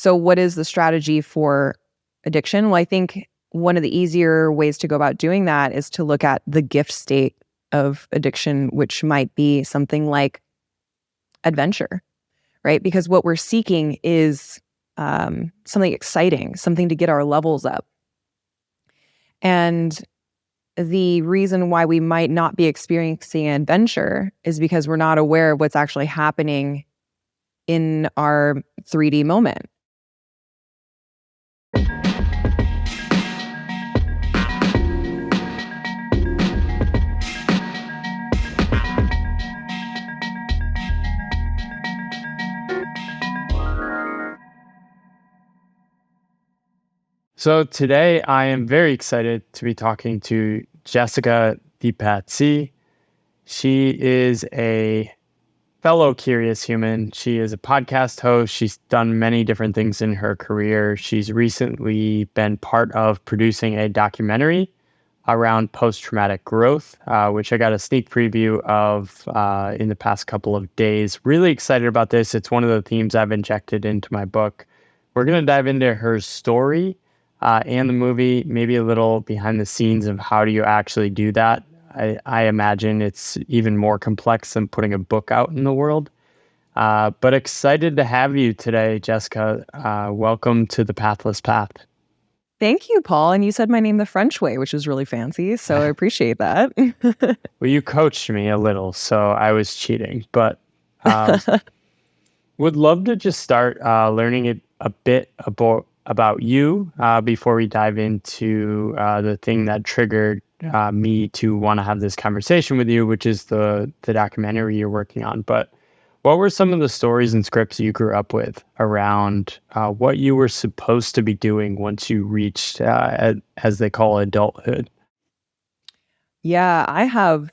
So what is the strategy for addiction? Well, I think one of the easier ways to go about doing that is to look at the gift state of addiction, which might be something like adventure, right? Because what we're seeking is something exciting, something to get our levels up. And the reason why we might not be experiencing adventure is because we're not aware of what's actually happening in our 3D moment. So today I am very excited to be talking to Jessica Depatie. She is a fellow curious human. She is a podcast host. She's done many different things in her career. She's recently been part of producing a documentary around post-traumatic growth, which I got a sneak preview of in the past couple of days. Really excited about this. It's one of the themes I've injected into my book. We're going to dive into her story and the movie, maybe a little behind the scenes of how do you actually do that. I imagine it's even more complex than putting a book out in the world. But excited to have you today, Jessica. Welcome to the Pathless Path. Thank you, Paul. And you said my name the French way, which is really fancy. So I appreciate that. Well, you coached me a little, so I was cheating. But would love to just start learning a bit about you before we dive into the thing that triggered me to want to have this conversation with you, which is the documentary you're working on. But what were some of the stories and scripts you grew up with around what you were supposed to be doing once you reached, as they call adulthood? Yeah, I have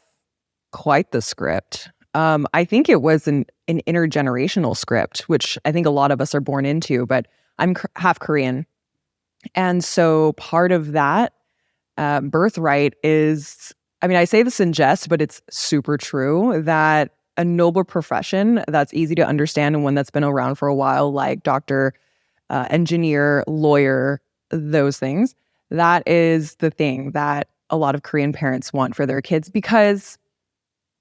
quite the script. I think it was an intergenerational script, which I think a lot of us are born into, but I'm half Korean. And so part of that birthright is, I mean, I say this in jest, but it's super true that a noble profession that's easy to understand and one that's been around for a while, like doctor, engineer, lawyer, those things, that is the thing that a lot of Korean parents want for their kids because,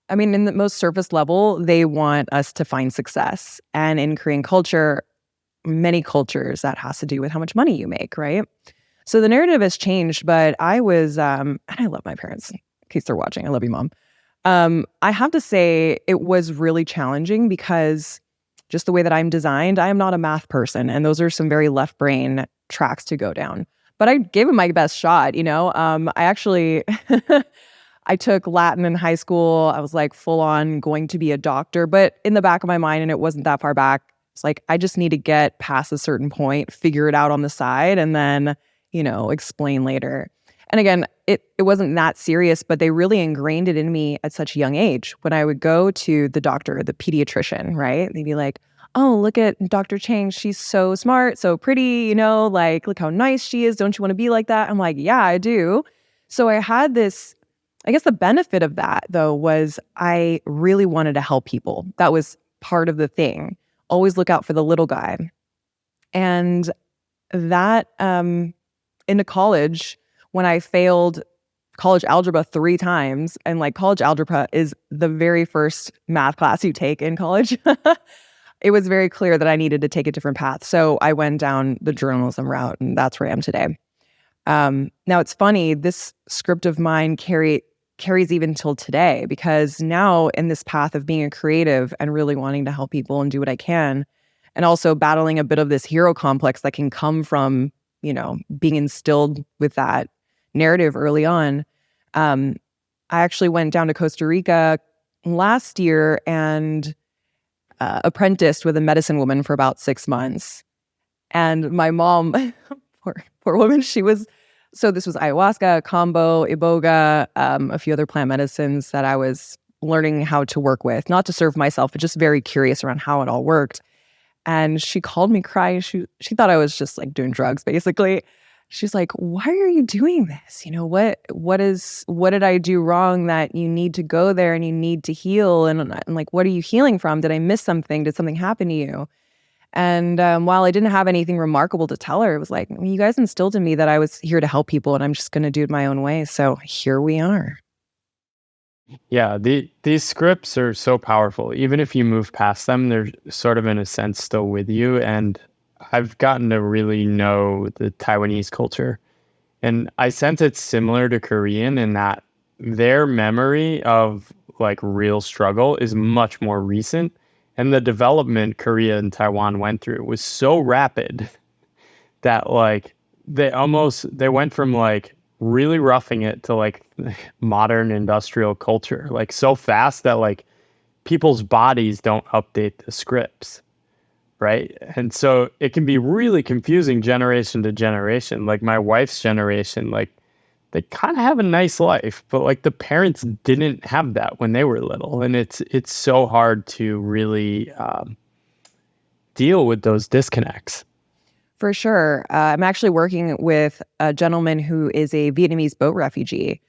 I mean, in the most surface level, they want us to find success. And in Korean culture, many cultures, that has to do with how much money you make, right? So the narrative has changed, but I was, and I love my parents, in case they're watching. I love you, Mom. I have to say it was really challenging because just the way that I'm designed, I am not a math person. And those are some very left brain tracks to go down. But I gave it my best shot, you know? I actually, I took Latin in high school. I was like full on going to be a doctor, but in the back of my mind, and it wasn't that far back, it's like, I just need to get past a certain point, figure it out on the side, and then, you know, explain later. And again, it wasn't that serious, but they really ingrained it in me at such a young age. When I would go to the doctor, the pediatrician, right? They'd be like, oh, look at Dr. Chang. She's so smart, so pretty, you know, like, look how nice she is. Don't you want to be like that? I'm like, yeah, I do. So I had this, I guess the benefit of that, though, was I really wanted to help people. That was part of the thing. Always look out for the little guy. And that, into college, when I failed college algebra 3 times, and like college algebra is the very first math class you take in college, it was very clear that I needed to take a different path. So I went down the journalism route, and that's where I am today. Now it's funny, this script of mine carries even till today, because now in this path of being a creative and really wanting to help people and do what I can, and also battling a bit of this hero complex that can come from, you know, being instilled with that narrative early on. I actually went down to Costa Rica last year and apprenticed with a medicine woman for about 6 months. And my mom, poor woman, so this was ayahuasca, combo, iboga, a few other plant medicines that I was learning how to work with, not to serve myself, but just very curious around how it all worked. And she called me crying. She thought I was just like doing drugs, basically. She's like, why are you doing this? You know, what did I do wrong that you need to go there and you need to heal? And like, what are you healing from? Did I miss something? Did something happen to you? And while I didn't have anything remarkable to tell her, it was like, you guys instilled in me that I was here to help people and I'm just going to do it my own way. So here we are. Yeah, these scripts are so powerful. Even if you move past them, they're sort of in a sense still with you. And I've gotten to really know the Taiwanese culture. And I sense it's similar to Korean in that their memory of like real struggle is much more recent. And the development Korea and Taiwan went through was so rapid that like they went from like really roughing it to like modern industrial culture like so fast that like people's bodies don't update the scripts, right? And so it can be really confusing generation to generation. Like my wife's generation, like they kind of have a nice life, but like the parents didn't have that when they were little, and it's so hard to really deal with those disconnects. For sure. I'm actually working with a gentleman who is a Vietnamese boat refugee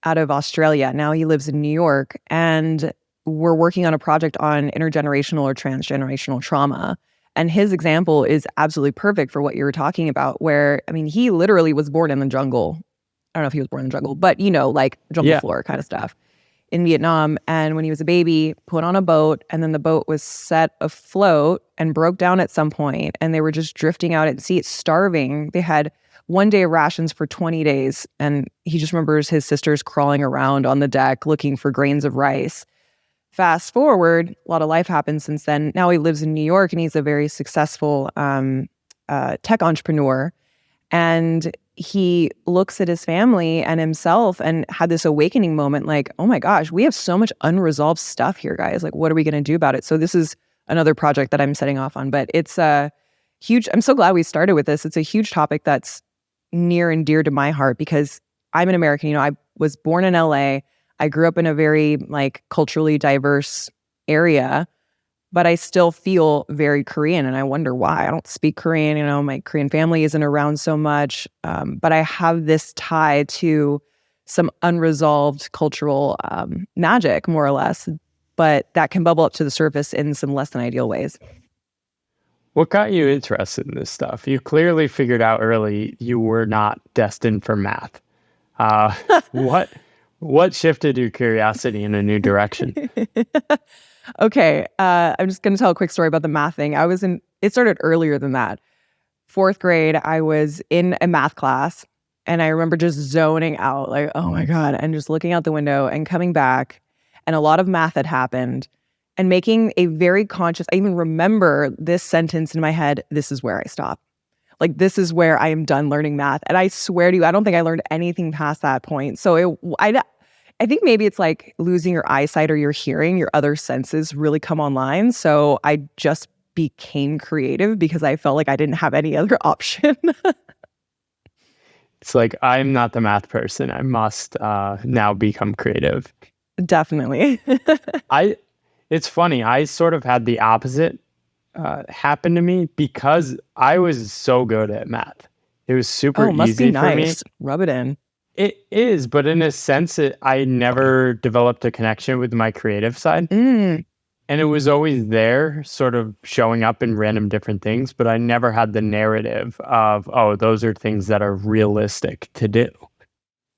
out of Australia. Now he lives in New York, and we're working on a project on intergenerational or transgenerational trauma. And his example is absolutely perfect for what you were talking about, where, I mean, he literally was born in the jungle. I don't know if he was born in the jungle, but like jungle Yeah. floor kind of stuff in Vietnam. And when he was a baby, put on a boat, and then the boat was set afloat and broke down at some point, and they were just drifting out at sea, starving. They had one day of rations for 20 days, and he just remembers his sisters crawling around on the deck looking for grains of rice. Fast forward, a lot of life happened since then. Now he lives in New York, and he's a very successful tech entrepreneur. And he looks at his family and himself and had this awakening moment like, oh my gosh, we have so much unresolved stuff here, guys. Like, what are we going to do about it? So this is another project that I'm setting off on, but it's a huge, I'm so glad we started with this. It's a huge topic that's near and dear to my heart because I'm an American. I was born in LA. I grew up in a very like culturally diverse area, but I still feel very Korean, and I wonder why. I don't speak Korean, my Korean family isn't around so much, but I have this tie to some unresolved cultural magic, more or less, but that can bubble up to the surface in some less than ideal ways. What got you interested in this stuff? You clearly figured out early you were not destined for math. Uh, what what shifted your curiosity in a new direction? Okay, I'm just going to tell a quick story about the math thing. It started earlier than that. Fourth grade, I was in a math class, and I remember just zoning out, like, oh my God, and just looking out the window and coming back, and a lot of math had happened, and making a very conscious, I even remember this sentence in my head, this is where I stop. Like, this is where I am done learning math. And I swear to you, I don't think I learned anything past that point. So I think maybe it's like losing your eyesight or your hearing, your other senses really come online. So I just became creative because I felt like I didn't have any other option. It's like I'm not the math person. I must now become creative. Definitely. I It's funny. I sort of had the opposite happen to me because I was so good at math. It was super Oh, must be easy for me. nice. Rub it in. It is, but in a sense, I never developed a connection with my creative side. Mm, And it was always there, sort of showing up in random different things, but I never had the narrative of, oh, those are things that are realistic to do.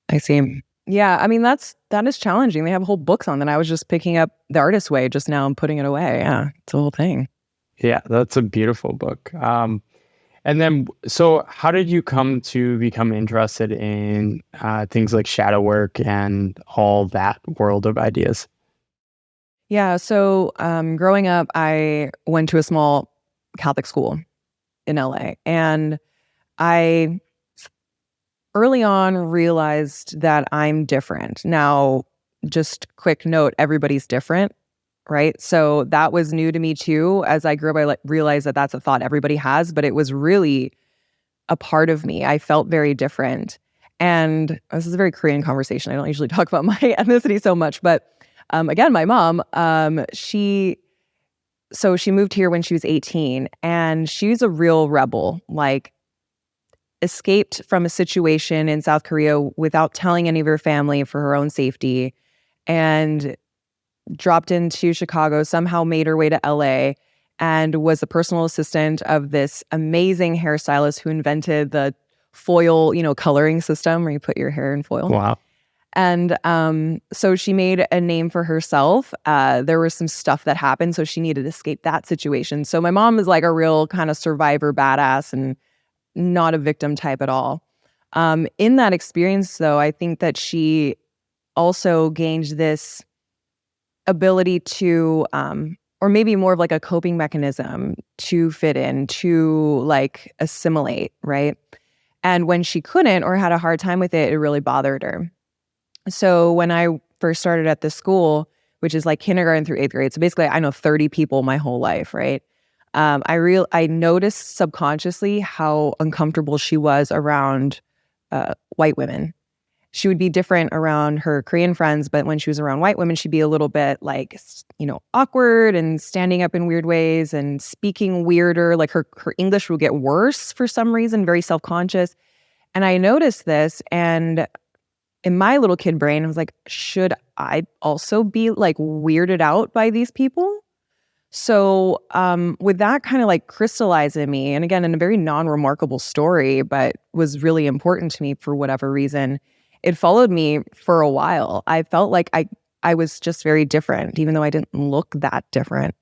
I see. Yeah, I mean that is challenging. They have whole books on that. I was just picking up The Artist's Way just now and putting it away. Yeah, it's a whole thing. Yeah, that's a beautiful book. And then, so how did you come to become interested in things like shadow work and all that world of ideas? Yeah, so growing up, I went to a small Catholic school in LA, and I early on realized that I'm different. Now, just quick note, everybody's different, right? So that was new to me too. As I grew up, I realized that that's a thought everybody has, but it was really a part of me. I felt very different. And this is a very Korean conversation. I don't usually talk about my ethnicity so much, but again, my mom, she moved here when she was 18, and she's a real rebel, like escaped from a situation in South Korea without telling any of her family for her own safety, and dropped into Chicago, somehow made her way to LA, and was the personal assistant of this amazing hairstylist who invented the foil, coloring system where you put your hair in foil. Wow. And so she made a name for herself. There was some stuff that happened, so she needed to escape that situation. So my mom is like a real kind of survivor badass and not a victim type at all. In that experience, though, I think that she also gained this ability to, or maybe more of like a coping mechanism to fit in, to like assimilate, right? And when she couldn't or had a hard time with it, it really bothered her. So when I first started at this school, which is like kindergarten through 8th grade, so basically I know 30 people my whole life, right? I noticed subconsciously how uncomfortable she was around white women. She would be different around her Korean friends, but when she was around white women, she'd be a little bit like, awkward and standing up in weird ways and speaking weirder. Like her English would get worse for some reason, very self-conscious. And I noticed this, and in my little kid brain, I was like, should I also be like weirded out by these people? So with that kind of like crystallized in me, and again, in a very non-remarkable story, but was really important to me for whatever reason, it followed me for a while. I felt like I was just very different, even though I didn't look that different.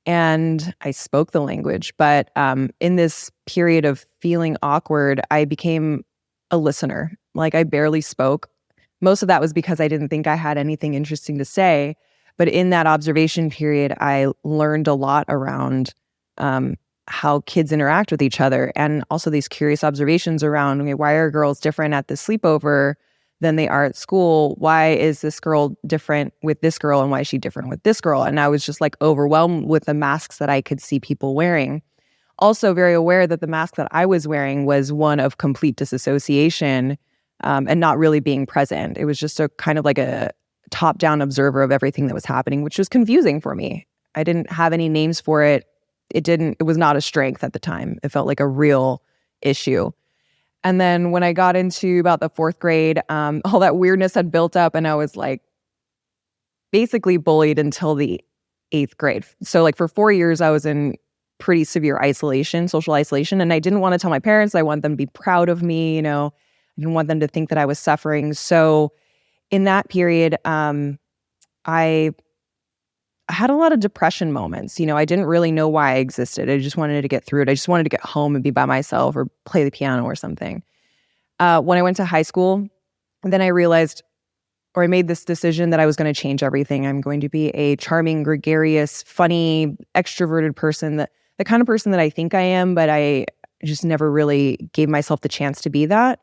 And I spoke the language. But in this period of feeling awkward, I became a listener. Like I barely spoke. Most of that was because I didn't think I had anything interesting to say. But in that observation period, I learned a lot around how kids interact with each other, and also these curious observations around, okay, why are girls different at the sleepover than they are at school? Why is this girl different with this girl, and why is she different with this girl? And I was just like overwhelmed with the masks that I could see people wearing. Also very aware that the mask that I was wearing was one of complete disassociation and not really being present. It was just a kind of like a top-down observer of everything that was happening, which was confusing for me. I didn't have any names for it. It was not a strength at the time. It felt like a real issue. And then when I got into about the 4th grade, all that weirdness had built up, and I was like basically bullied until the 8th grade. So like for 4 years, I was in pretty severe isolation, social isolation, and I didn't want to tell my parents. I want them to be proud of me, I didn't want them to think that I was suffering. So in that period, I had a lot of depression moments. I didn't really know why I existed. I just wanted to get through it. I just wanted to get home and be by myself or play the piano or something. When I went to high school, then I realized, or I made this decision that I was going to change everything. I'm going to be a charming, gregarious, funny, extroverted person, the kind of person that I think I am, but I just never really gave myself the chance to be that.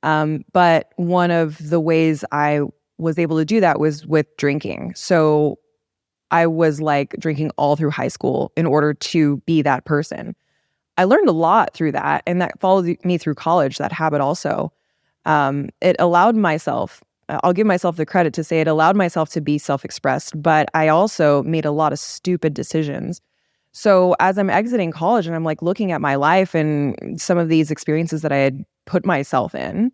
But one of the ways I was able to do that was with drinking. So I was like drinking all through high school in order to be that person. I learned a lot through that, and that followed me through college, that habit also. It allowed myself, I'll give myself the credit to say it allowed myself to be self-expressed, but I also made a lot of stupid decisions. So as I'm exiting college and I'm like looking at my life and some of these experiences that I had put myself in,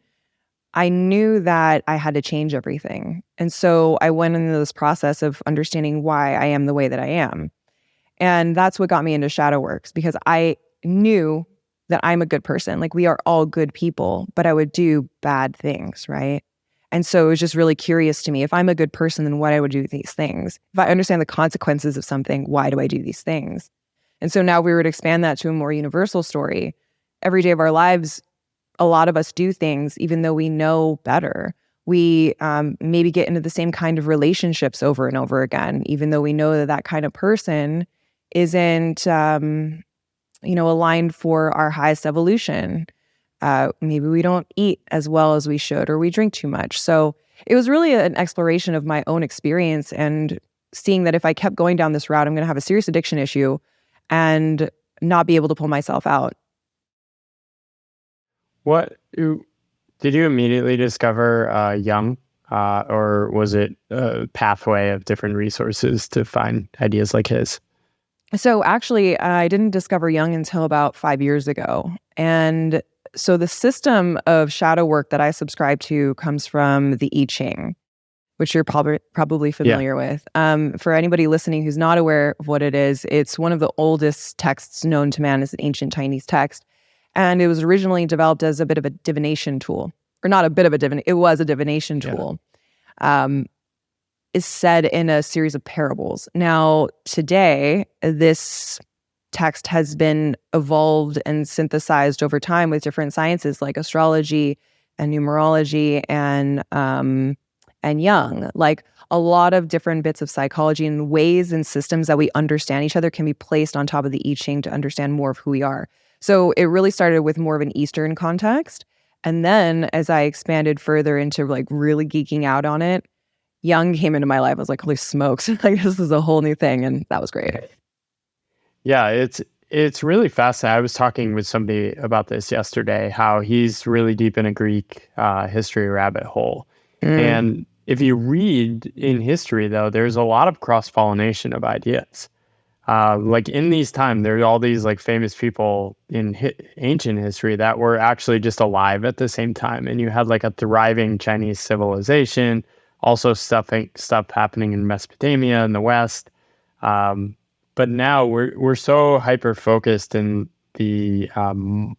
I knew that I had to change everything. And so I went into this process of understanding why I am the way that I am. And that's what got me into shadow works, because I knew that I'm a good person. Like, we are all good people, but I would do bad things, right? And so it was just really curious to me. If I'm a good person, then why would I do these things? If I understand the consequences of something, why do I do these things? And so now we were to expand that to a more universal story. Every day of our lives, a lot of us do things even though we know better. We maybe get into the same kind of relationships over and over again, even though we know that that kind of person isn't, aligned for our highest evolution. Maybe we don't eat as well as we should, or we drink too much. So it was really an exploration of my own experience and seeing that if I kept going down this route, I'm going to have a serious addiction issue and not be able to pull myself out. Did you immediately discover Jung, or was it a pathway of different resources to find ideas like his? So actually, I didn't discover Jung until about 5 years ago. And so the system of shadow work that I subscribe to comes from the I Ching, which you're probably Yeah. familiar with. For anybody listening who's not aware of what it is, it's one of the oldest texts known to man as an ancient Chinese text. And it was originally developed as a bit of a divination tool, or not a bit of a divination, it was a divination Yeah. tool, is said in a series of parables. Now, today, this text has been evolved and synthesized over time with different sciences like astrology and numerology and Jung. Like a lot of different bits of psychology and ways and systems that we understand each other can be placed on top of the I Ching to understand more of who we are. So it really started with more of an Eastern context. And then as I expanded further into like really geeking out on it, Jung came into my life. I was like, holy smokes, like this is a whole new thing. And that was great. Yeah, it's really fascinating. I was talking with somebody about this yesterday, how he's really deep in a Greek history rabbit hole. And if you read in history, though, there's a lot of cross-pollination of ideas. Like in these times, there's all these like famous people in ancient history that were actually just alive at the same time. And you had like a thriving Chinese civilization, also stuff happening in Mesopotamia in the West. But now we're so hyper focused in the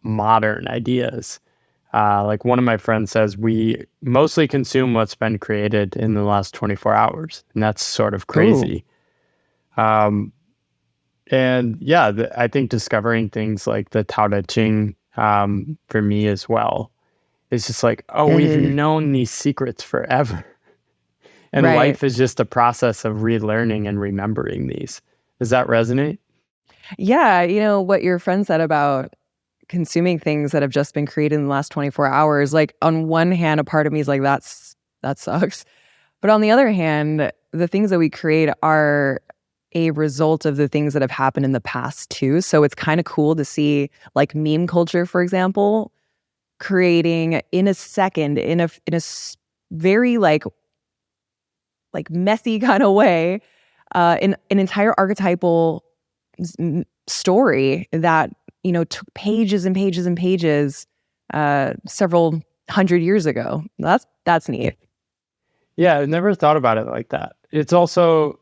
modern ideas. Like one of my friends says, we mostly consume what's been created in the last 24 hours, and that's sort of crazy. And yeah, I think discovering things like the Tao Te Ching for me as well, it's just like, oh, we've known these secrets forever. And Right. life is just a process of relearning and remembering these. Does that resonate? Yeah, what your friend said about consuming things that have just been created in the last 24 hours, like on one hand, a part of me is like, that sucks. But on the other hand, the things that we create are a result of the things that have happened in the past too. So it's kind of cool to see like meme culture, for example, creating in a second, in a very like messy kind of way, in an entire archetypal story that took pages and pages and pages several hundred years ago. That's neat. Yeah, I never thought about it like that. It's also,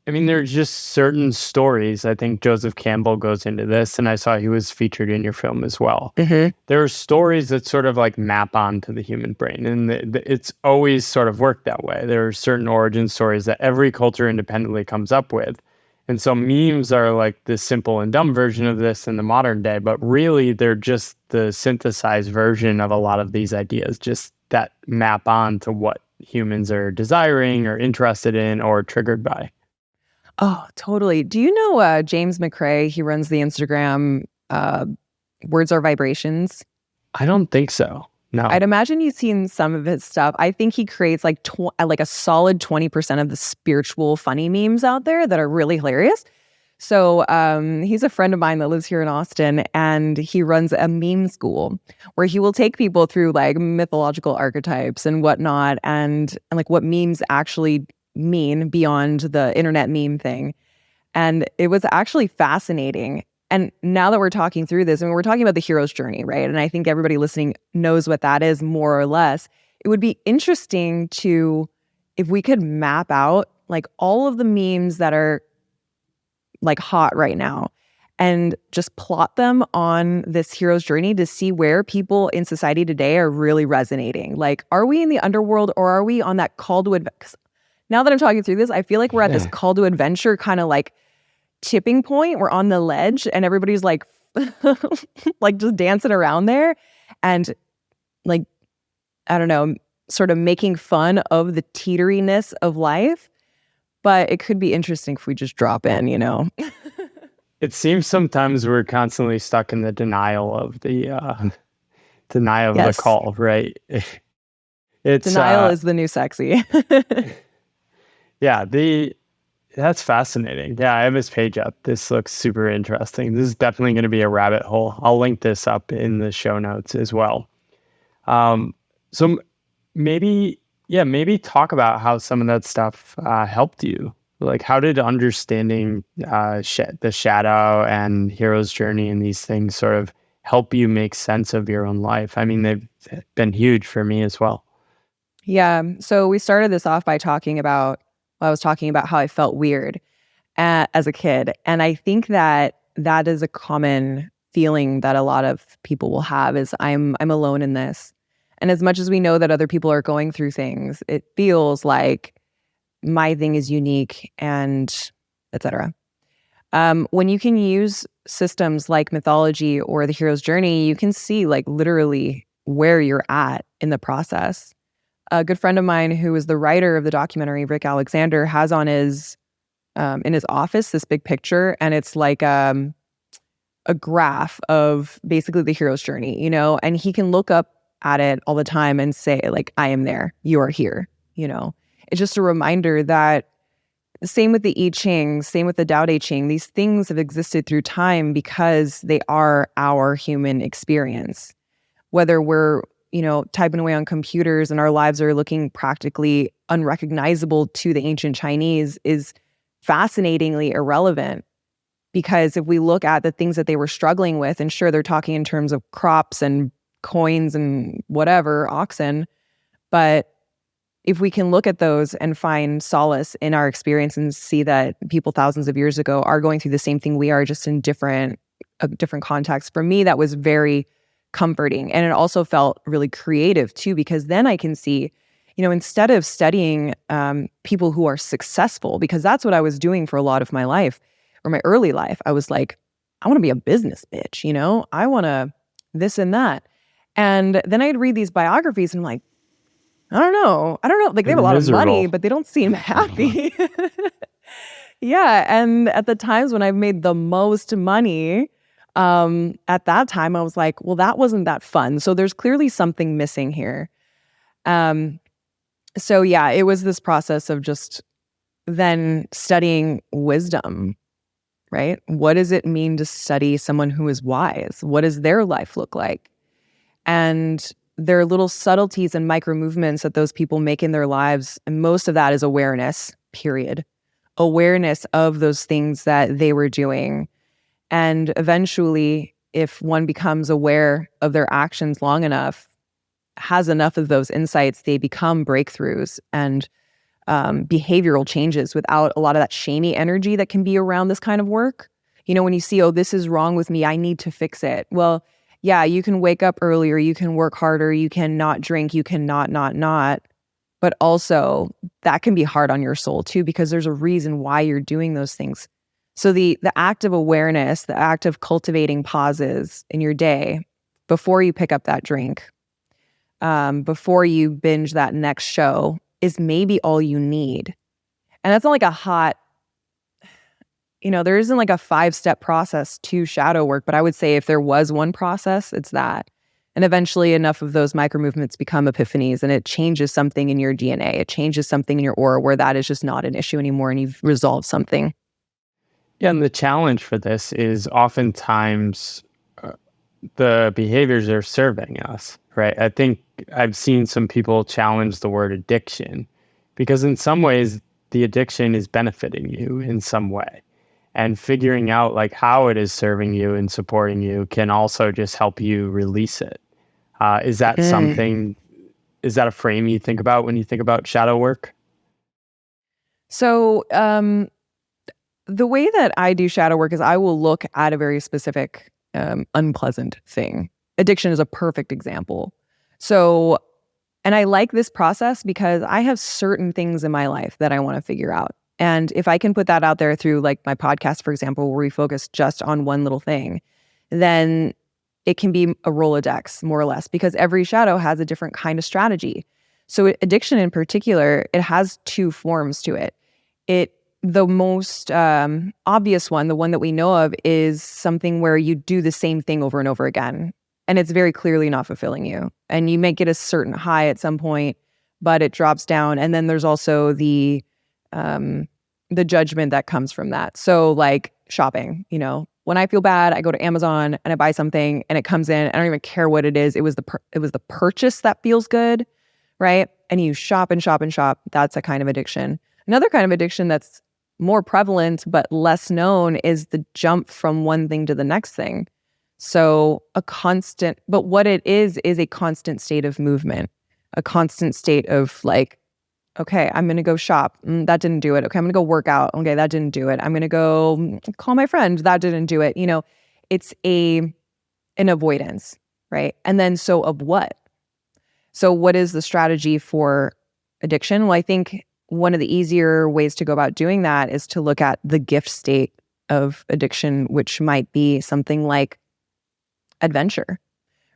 I mean, there's just certain stories. I think Joseph Campbell goes into this, and I saw he was featured in your film as well. There are stories that sort of like map onto the human brain, and it's always sort of worked that way. There are certain origin stories that every culture independently comes up with. And so memes are like the simple and dumb version of this in the modern day, but really they're just the synthesized version of a lot of these ideas, just that map on to what humans are desiring or interested in or triggered by. Oh, totally. Do you know James McRae? He runs the Instagram Words Are Vibrations. I don't think so. No. I'd imagine you've seen some of his stuff. I think he creates like a solid 20% of the spiritual funny memes out there that are really hilarious. So he's a friend of mine that lives here in Austin, and he runs a meme school where he will take people through like mythological archetypes and whatnot, and like what memes actually mean beyond the internet meme thing. And it was actually fascinating. And now that we're talking through this, and we're talking about the hero's journey, right? And I think everybody listening knows what that is more or less. It would be interesting if we could map out like all of the memes that are like hot right now and just plot them on this hero's journey to see where people in society today are really resonating. Like, are we in the underworld, or are we on that call to adventure? Now that I'm talking through this, I feel like we're at this call to adventure kind of like tipping point. We're on the ledge and everybody's like like just dancing around there and like, I don't know, sort of making fun of the teeteriness of life. But it could be interesting if we just drop in. It seems sometimes we're constantly stuck in the denial of the Yes. call, right? It's denial is the new sexy. Yeah, that's fascinating. Yeah, I have his page up. This looks super interesting. This is definitely going to be a rabbit hole. I'll link this up in the show notes as well. So maybe talk about how some of that stuff helped you. Like, how did understanding the shadow and hero's journey and these things sort of help you make sense of your own life? I mean, they've been huge for me as well. Yeah. So we started this off by talking about, I was talking about how I felt weird as a kid. And I think that that is a common feeling that a lot of people will have is I'm alone in this. And as much as we know that other people are going through things, it feels like my thing is unique and etc. When you can use systems like mythology or the hero's journey, you can see like literally where you're at in the process. A good friend of mine who is the writer of the documentary, Rick Alexander, has on his in his office this big picture, and it's like a graph of basically the hero's journey, and he can look up at it all the time and say like, I am there, you are here. It's just a reminder that same with the I Ching, same with the Tao Te Ching, these things have existed through time because they are our human experience. Whether we're, typing away on computers and our lives are looking practically unrecognizable to the ancient Chinese is fascinatingly irrelevant. Because if we look at the things that they were struggling with, and sure, they're talking in terms of crops and coins and whatever, oxen, but if we can look at those and find solace in our experience and see that people thousands of years ago are going through the same thing we are, just in different contexts, for me, that was very comforting. And it also felt really creative too, because then I can see, instead of studying people who are successful, because that's what I was doing for a lot of my life or my early life, I was like, I want to be a business bitch, I want to this and that. And then I'd read these biographies and I'm like, I don't know. Like they They're have a lot of money, miserable. but they don't seem happy. Yeah. And at the times when I've made the most money, at that time I was like, well, that wasn't that fun. So there's clearly something missing here. Um, so yeah, it was this process of just then studying wisdom, right? What does it mean to study someone who is wise? What does their life look like? And there are little subtleties and micro movements that those people make in their lives. And most of that is awareness, period. Awareness of those things that they were doing. And eventually, if one becomes aware of their actions long enough, has enough of those insights, they become breakthroughs and behavioral changes without a lot of that shamey energy that can be around this kind of work. When you see, oh, this is wrong with me, I need to fix it. Well, yeah, you can wake up earlier, you can work harder, you can not drink, you can not. But also that can be hard on your soul too, because there's a reason why you're doing those things. So the act of awareness, the act of cultivating pauses in your day before you pick up that drink, before you binge that next show is maybe all you need. And that's not like a hot, there isn't like a 5-step process to shadow work, but I would say if there was one process, it's that. And eventually enough of those micro movements become epiphanies and it changes something in your DNA. It changes something in your aura where that is just not an issue anymore and you've resolved something. Yeah, and the challenge for this is oftentimes the behaviors are serving us, right? I think I've seen some people challenge the word addiction because in some ways the addiction is benefiting you in some way. And figuring out like how it is serving you and supporting you can also just help you release it. Is that something, is that a frame you think about when you think about shadow work? So the way that I do shadow work is I will look at a very specific unpleasant thing. Addiction is a perfect example. So, and I like this process because I have certain things in my life that I want to figure out. And if I can put that out there through like my podcast, for example, where we focus just on one little thing, then it can be a Rolodex, more or less, because every shadow has a different kind of strategy. So addiction in particular, it has 2 forms to it. The most obvious one, the one that we know of, is something where you do the same thing over and over again. And it's very clearly not fulfilling you. And you may get a certain high at some point, but it drops down. And then there's also the judgment that comes from that. So like shopping, when I feel bad, I go to Amazon and I buy something and it comes in. I don't even care what it is. It was the purchase that feels good, right? And you shop and shop and shop. That's a kind of addiction. Another kind of addiction that's more prevalent but less known is the jump from one thing to the next thing. So but what it is a constant state of movement. a constant state of like, okay, I'm going to go shop. That didn't do it. Okay, I'm going to go work out. Okay, that didn't do it. I'm going to go call my friend. That didn't do it. It's an avoidance, right? And then so of what? So what is the strategy for addiction? Well, I think one of the easier ways to go about doing that is to look at the gift state of addiction, which might be something like adventure,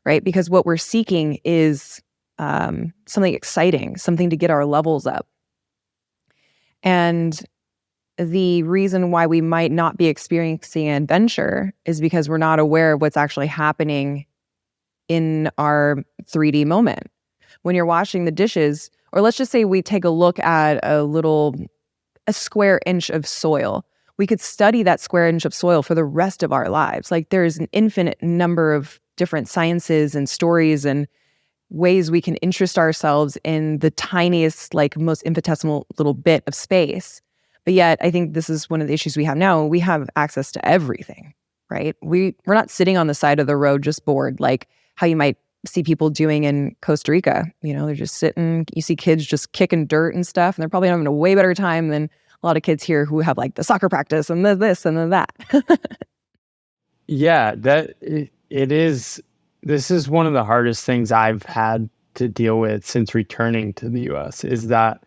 right? Because what we're seeking is something exciting, something to get our levels up. And the reason why we might not be experiencing adventure is because we're not aware of what's actually happening in our 3D moment. When you're washing the dishes, or let's just say we take a look at a square inch of soil. We could study that square inch of soil for the rest of our lives. Like there's an infinite number of different sciences and stories and ways we can interest ourselves in the tiniest, like most infinitesimal little bit of space. But yet, I think this is one of the issues we have now. We have access to everything, right? We're not sitting on the side of the road just bored, like how you might see people doing in Costa Rica. They're just sitting. You see kids just kicking dirt and stuff, and they're probably having a way better time than a lot of kids here who have like the soccer practice and the this and the that. Yeah, it is. This is one of the hardest things I've had to deal with since returning to the US is that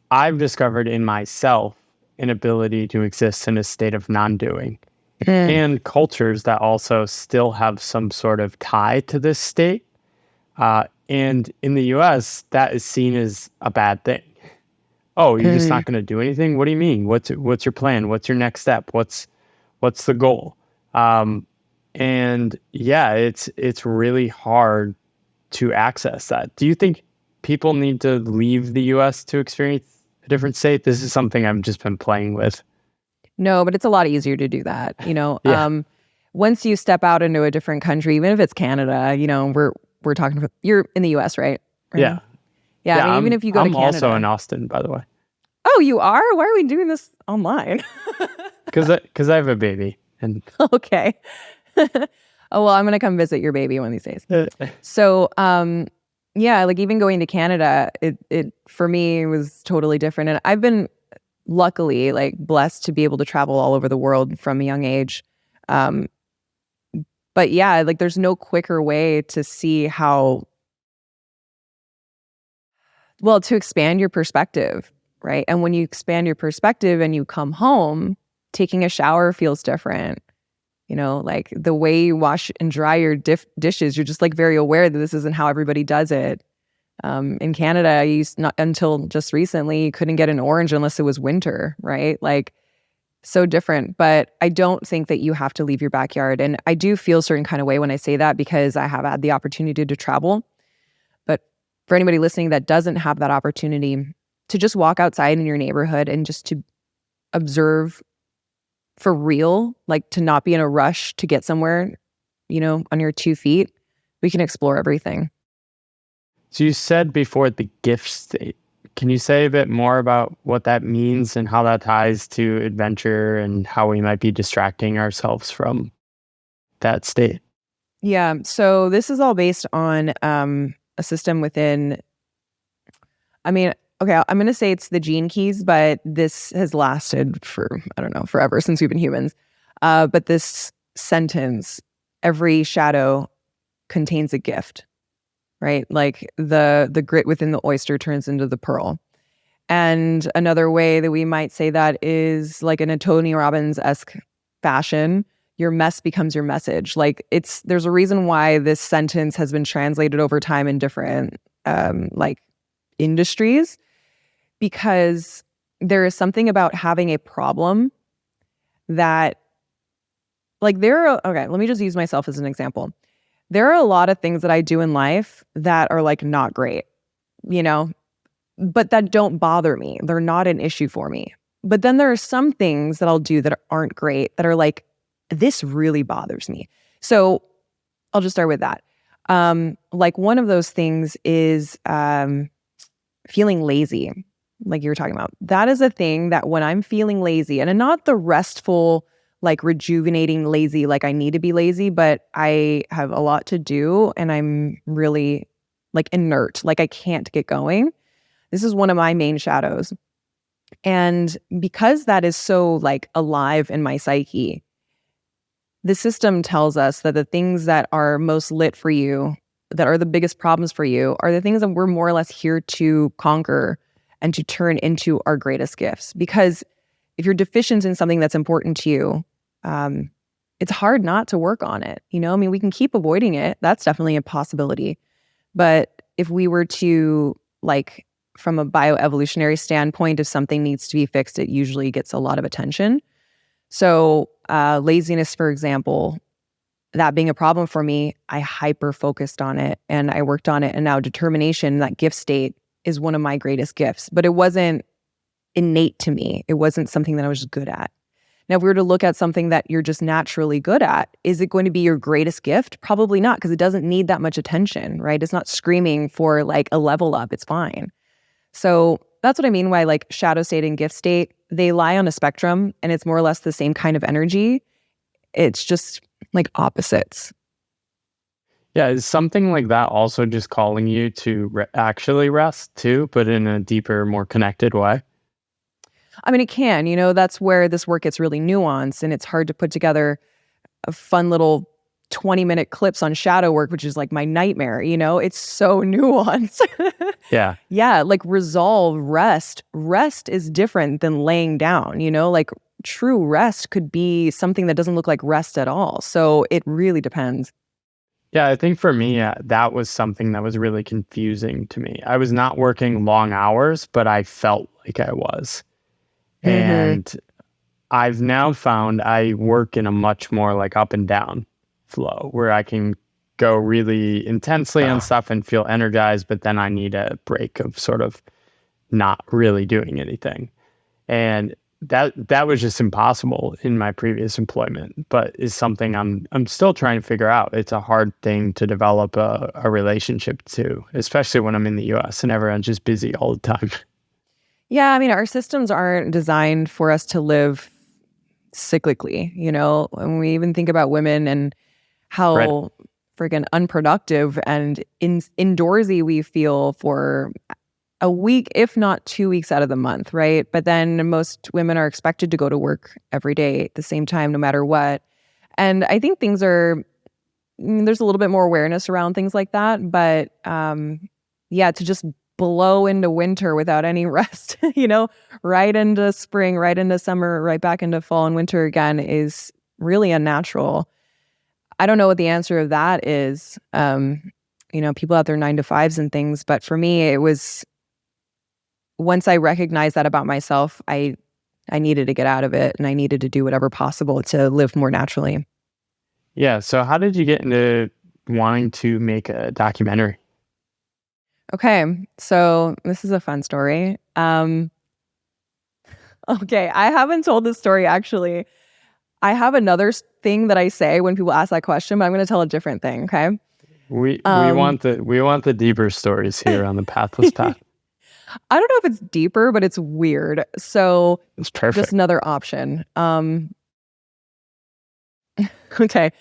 I've discovered in myself an ability to exist in a state of non-doing. And cultures that also still have some sort of tie to this state. And in the US, that is seen as a bad thing. Oh, you're just not going to do anything? What do you mean? What's your plan? What's your next step? What's the goal? And yeah, it's really hard to access that. Do you think people need to leave the US to experience a different state? This is something I've just been playing with. No, but it's a lot easier to do that. Yeah. Once you step out into a different country, even if it's Canada, we're talking about, you're in the US, right? Yeah. Yeah. I mean, even if you go to I'm Canada. also in Austin, by the way. Oh, you are? Why are we doing this online? Because I have a baby. And okay. Oh, well, I'm going to come visit your baby one of these days. So, yeah, like even going to Canada, it for me was totally different. And I've been luckily like blessed to be able to travel all over the world from a young age. But yeah, like there's no quicker way to see how, well, to expand your perspective, right? And when you expand your perspective and you come home, taking a shower feels different. Like the way you wash and dry your dishes, you're just like very aware that this isn't how everybody does it. In Canada, not until just recently, you couldn't get an orange unless it was winter, right? Like so different. But I don't think that you have to leave your backyard. And I do feel a certain kind of way when I say that because I have had the opportunity to travel. But for anybody listening that doesn't have that opportunity, to just walk outside in your neighborhood and just to observe for real, like to not be in a rush to get somewhere, on your 2 feet, we can explore everything. So you said before the gift state. Can you say a bit more about what that means and how that ties to adventure and how we might be distracting ourselves from that state? Yeah. So this is all based on a system within, okay, I'm going to say it's the gene keys, but this has lasted for, I don't know, forever since we've been humans. But this sentence, every shadow contains a gift, right? Like the grit within the oyster turns into the pearl. And another way that we might say that is like in a Tony Robbins-esque fashion, your mess becomes your message. Like there's a reason why this sentence has been translated over time in different like industries, because there is something about having a problem that like okay, let me just use myself as an example. There are a lot of things that I do in life that are like not great, but that don't bother me. They're not an issue for me. But then there are some things that I'll do that aren't great that are like, this really bothers me. So I'll just start with that. Like one of those things is feeling lazy, like you were talking about. That is a thing that when I'm feeling lazy, and not the restful, like rejuvenating lazy, like I need to be lazy, but I have a lot to do and I'm really like inert, like I can't get going. This is one of my main shadows. And because that is so like alive in my psyche, the system tells us that the things that are most lit for you, that are the biggest problems for you, are the things that we're more or less here to conquer and to turn into our greatest gifts. Because if you're deficient in something that's important to you, it's hard not to work on it. You know, I mean, we can keep avoiding it. That's definitely a possibility. But if we were to, like, from a bioevolutionary standpoint, if something needs to be fixed, it usually gets a lot of attention. So laziness, for example, that being a problem for me, I hyper focused on it and I worked on it. And now determination, that gift state, is one of my greatest gifts. But it wasn't innate to me. It wasn't something that I was good at. Now, if we were to look at something that you're just naturally good at, is it going to be your greatest gift? Probably not, because it doesn't need that much attention, right? It's not screaming for like a level up. It's fine. So that's what I mean by like shadow state and gift state. They lie on a spectrum and it's more or less the same kind of energy. It's just like opposites. Yeah, is something like that also just calling you to actually rest too, but in a deeper, more connected way? I mean, it can, you know, that's where this work gets really nuanced and it's hard to put together a fun little 20-minute clips on shadow work, which is like my nightmare, you know, it's so nuanced. Yeah. Yeah, like resolve, rest. Rest is different than laying down, you know, like true rest could be something that doesn't look like rest at all. So it really depends. Yeah, I think for me, that was something that was really confusing to me. I was not working long hours, but I felt like I was. Mm-hmm. And I've now found I work in a much more like up and down flow where I can go really intensely on stuff and feel energized, but then I need a break of sort of not really doing anything. And that was just impossible in my previous employment, but is something I'm still trying to figure out. It's a hard thing to develop a relationship to, especially when I'm in the US and everyone's just busy all the time. Yeah, I mean, our systems aren't designed for us to live cyclically, you know, when we even think about women and Right. how freaking unproductive and indoorsy we feel for a week, if not 2 weeks out of the month, right? But then most women are expected to go to work every day at the same time, no matter what. And I think things are, there's a little bit more awareness around things like that. But yeah, to just blow into winter without any rest, you know, right into spring, right into summer, right back into fall and winter again is really unnatural. I don't know what the answer of that is. You know, people have their 9 to 5s and things, but for me, it was once I recognized that about myself, I needed to get out of it and I needed to do whatever possible to live more naturally. Yeah. So how did you get into wanting to make a documentary? Okay, so this is a fun story. Okay, I haven't told this story actually. I have another thing that I say when people ask that question, but I'm going to tell a different thing. Okay. We Um, want the deeper stories here on the Pathless I Path. don't know if it's deeper, but it's weird. So It's just perfect. another option. Okay.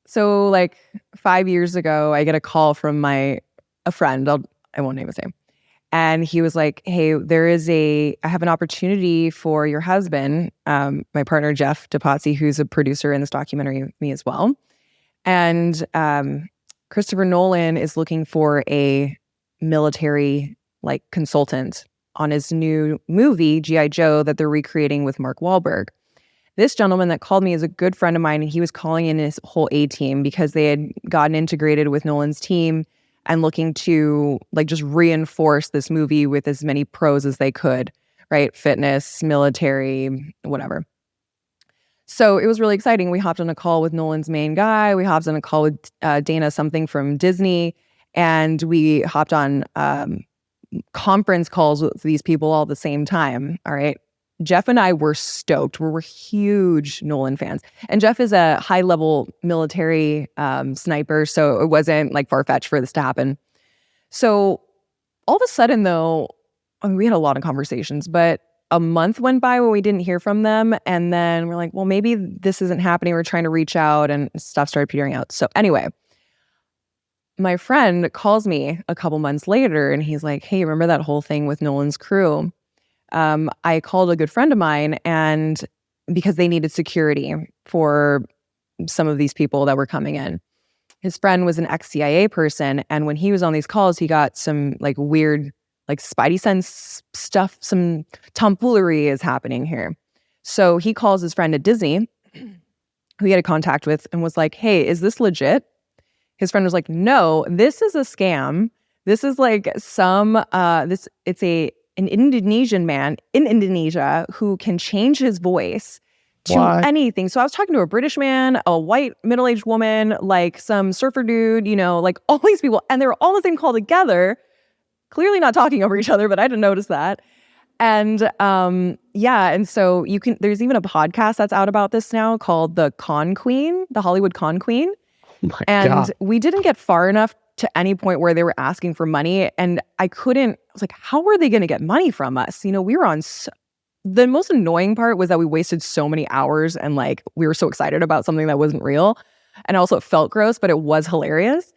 So like 5 years ago, I get a call from a friend. I won't name his name. And he was like, "Hey, I have an opportunity for your husband, my partner Jeff Depatie, who's a producer in this documentary with me as well. And Christopher Nolan is looking for a military like consultant on his new movie GI Joe that they're recreating with Mark Wahlberg. This gentleman that called me is a good friend of mine, and he was calling in his whole A team because they had gotten integrated with Nolan's team and looking to like just reinforce this movie with as many pros as they could, right? Fitness, military, whatever. So it was really exciting. We hopped on a call with Nolan's main guy. We hopped on a call with Dana something from Disney, and we hopped on conference calls with these people all at the same time. All right. Jeff and I were stoked. We're huge Nolan fans. And Jeff is a high level military sniper. So it wasn't like far fetched for this to happen. So all of a sudden, though, I mean, we had a lot of conversations, but a month went by when we didn't hear from them. And then we're like, well, maybe this isn't happening. We're trying to reach out and stuff started petering out. So anyway, my friend calls me a couple months later and he's like, hey, remember that whole thing with Nolan's crew? I called a good friend of mine and because they needed security for some of these people that were coming in. His friend was an ex-CIA person, and when he was on these calls, he got some like weird, like spidey sense stuff. Some tomfoolery is happening here. So he calls his friend at Disney, who he had a contact with, and was like, "Hey, is this legit?" His friend was like, "No, this is a scam. This is like it's an Indonesian man in Indonesia who can change his voice to What? anything." So I was talking to a British man, a white middle-aged woman, like some surfer dude, like all these people, and they were all on the same call together, clearly not talking over each other, but I didn't notice that. And and so there's even a podcast that's out about this now called The Con Queen, the Hollywood Con Queen. Oh my And God. we didn't get far enough to any point where they were asking for money. And I was like, how were they going to get money from us? We were on the most annoying part was that we wasted so many hours and like we were so excited about something that wasn't real. And also it felt gross, but it was hilarious.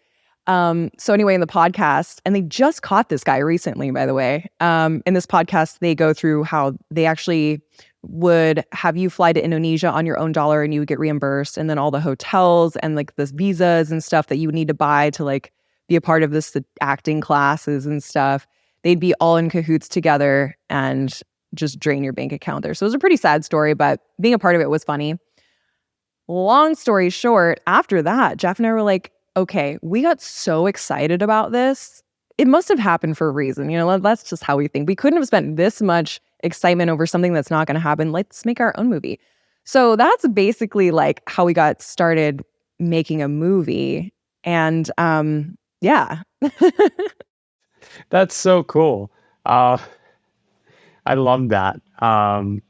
So anyway, in the podcast, and they just caught this guy recently, by the way. In this podcast, they go through how they actually would have you fly to Indonesia on your own dollar and you would get reimbursed. And then all the hotels and like the visas and stuff that you would need to buy to like be a part of the acting classes and stuff. They'd be all in cahoots together and just drain your bank account there. So it was a pretty sad story, but being a part of it was funny. Long story short, after that, Jeff and I were like, okay, we got so excited about this. It must have happened for a reason. That's just how we think. We couldn't have spent this much excitement over something that's not going to happen. Let's make our own movie. So that's basically like how we got started making a movie. And yeah. That's so cool. I love that.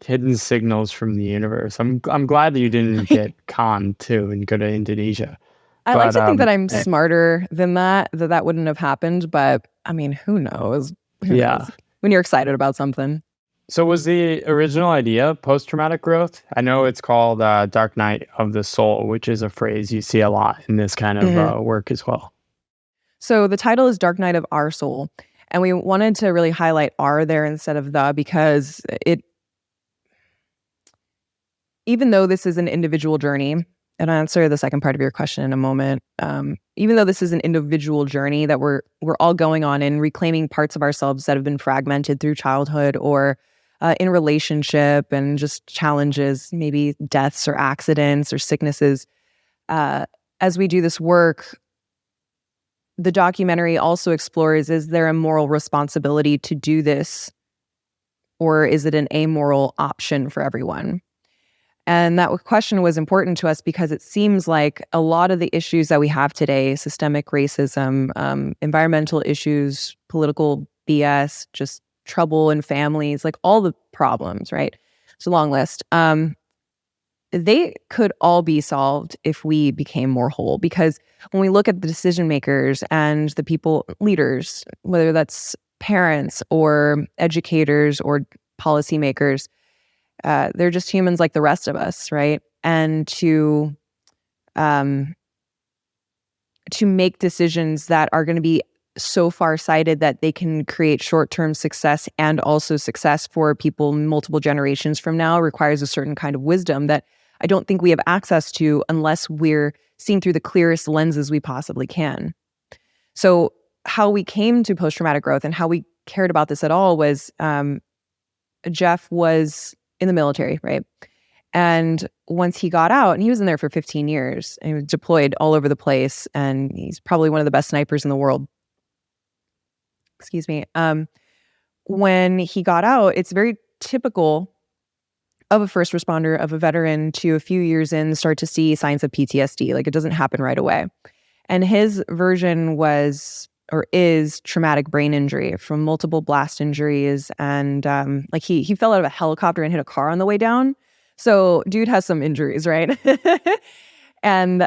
Hidden signals from the universe. I'm glad that you didn't get conned too and go to Indonesia. I like to think that I'm eh, smarter than that wouldn't have happened. But I mean, who knows? Who yeah. knows? When you're excited about something. So was the original idea post-traumatic growth? I know it's called Dark Night of the Soul, which is a phrase you see a lot in this kind of work as well. So the title is Dark Night of Our Soul. And we wanted to really highlight "our" there instead of "the" because even though this is an individual journey, and I'll answer the second part of your question in a moment. Even though this is an individual journey that we're all going on in reclaiming parts of ourselves that have been fragmented through childhood or in relationship and just challenges, maybe deaths or accidents or sicknesses. As we do this work, the documentary also explores, is there a moral responsibility to do this? Or is it an amoral option for everyone? And that question was important to us because it seems like a lot of the issues that we have today, systemic racism, environmental issues, political BS, just trouble in families, like all the problems, right? It's a long list. They could all be solved if we became more whole. Because when we look at the decision makers and the people, leaders, whether that's parents or educators or policymakers, they're just humans like the rest of us, right? And to make decisions that are going to be so far-sighted that they can create short-term success and also success for people multiple generations from now requires a certain kind of wisdom that I don't think we have access to unless we're seeing through the clearest lenses we possibly can. So how we came to post-traumatic growth and how we cared about this at all was Jeff was in the military, right? And once he got out, and he was in there for 15 years, and he was deployed all over the place, and he's probably one of the best snipers in the world. Excuse me. When he got out, it's very typical of a first responder, of a veteran, to a few years in start to see signs of PTSD. Like it doesn't happen right away. And his version was or is traumatic brain injury from multiple blast injuries. And like he fell out of a helicopter and hit a car on the way down. So dude has some injuries, right? And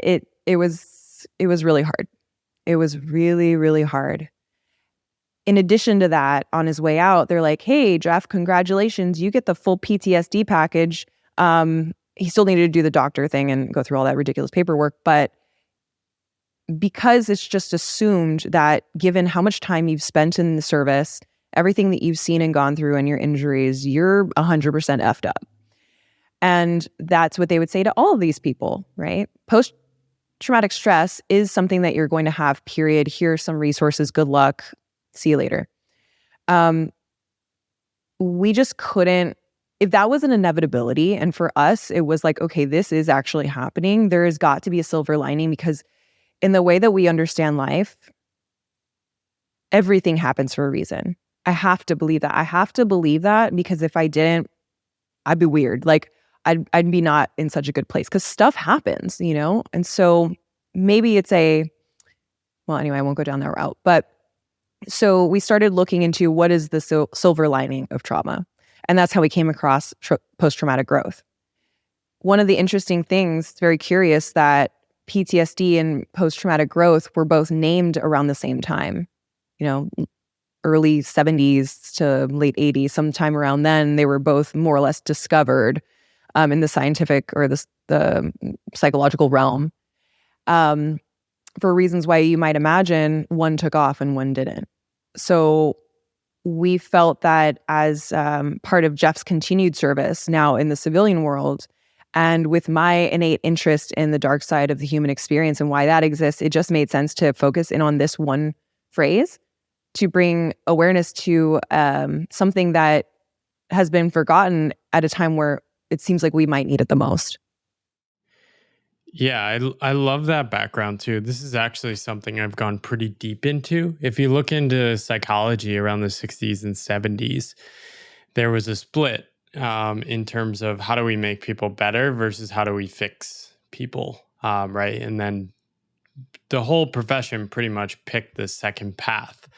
it was really hard. It was really, really hard. In addition to that, on his way out, they're like, hey, Jeff, congratulations. You get the full PTSD package. He still needed to do the doctor thing and go through all that ridiculous paperwork, but because it's just assumed that given how much time you've spent in the service, everything that you've seen and gone through and your injuries, you're 100% effed up. And that's what they would say to all of these people, right? Post-traumatic stress is something that you're going to have, period. Here's some resources. Good luck. See you later. We just couldn't, if that was an inevitability, and for us, it was like, okay, this is actually happening. There has got to be a silver lining, because in the way that we understand life, everything happens for a reason. I have to believe that. I have to believe that, because if I didn't, I'd be weird. Like I'd be not in such a good place, because stuff happens, you know? And so maybe it's well, anyway, I won't go down that route. But so we started looking into what is the silver lining of trauma. And that's how we came across post-traumatic growth. One of the interesting things, very curious, that PTSD and post-traumatic growth were both named around the same time. You know, early 70s to late 80s, sometime around then, they were both more or less discovered in the scientific or the psychological realm. For reasons why you might imagine, one took off and one didn't. So we felt that as part of Jeff's continued service now in the civilian world, and with my innate interest in the dark side of the human experience and why that exists, it just made sense to focus in on this one phrase to bring awareness to something that has been forgotten at a time where it seems like we might need it the most. Yeah, I love that background too. This is actually something I've gone pretty deep into. If you look into psychology around the 60s and 70s, there was a split in terms of how do we make people better versus how do we fix people, right? And then the whole profession pretty much picked the second path.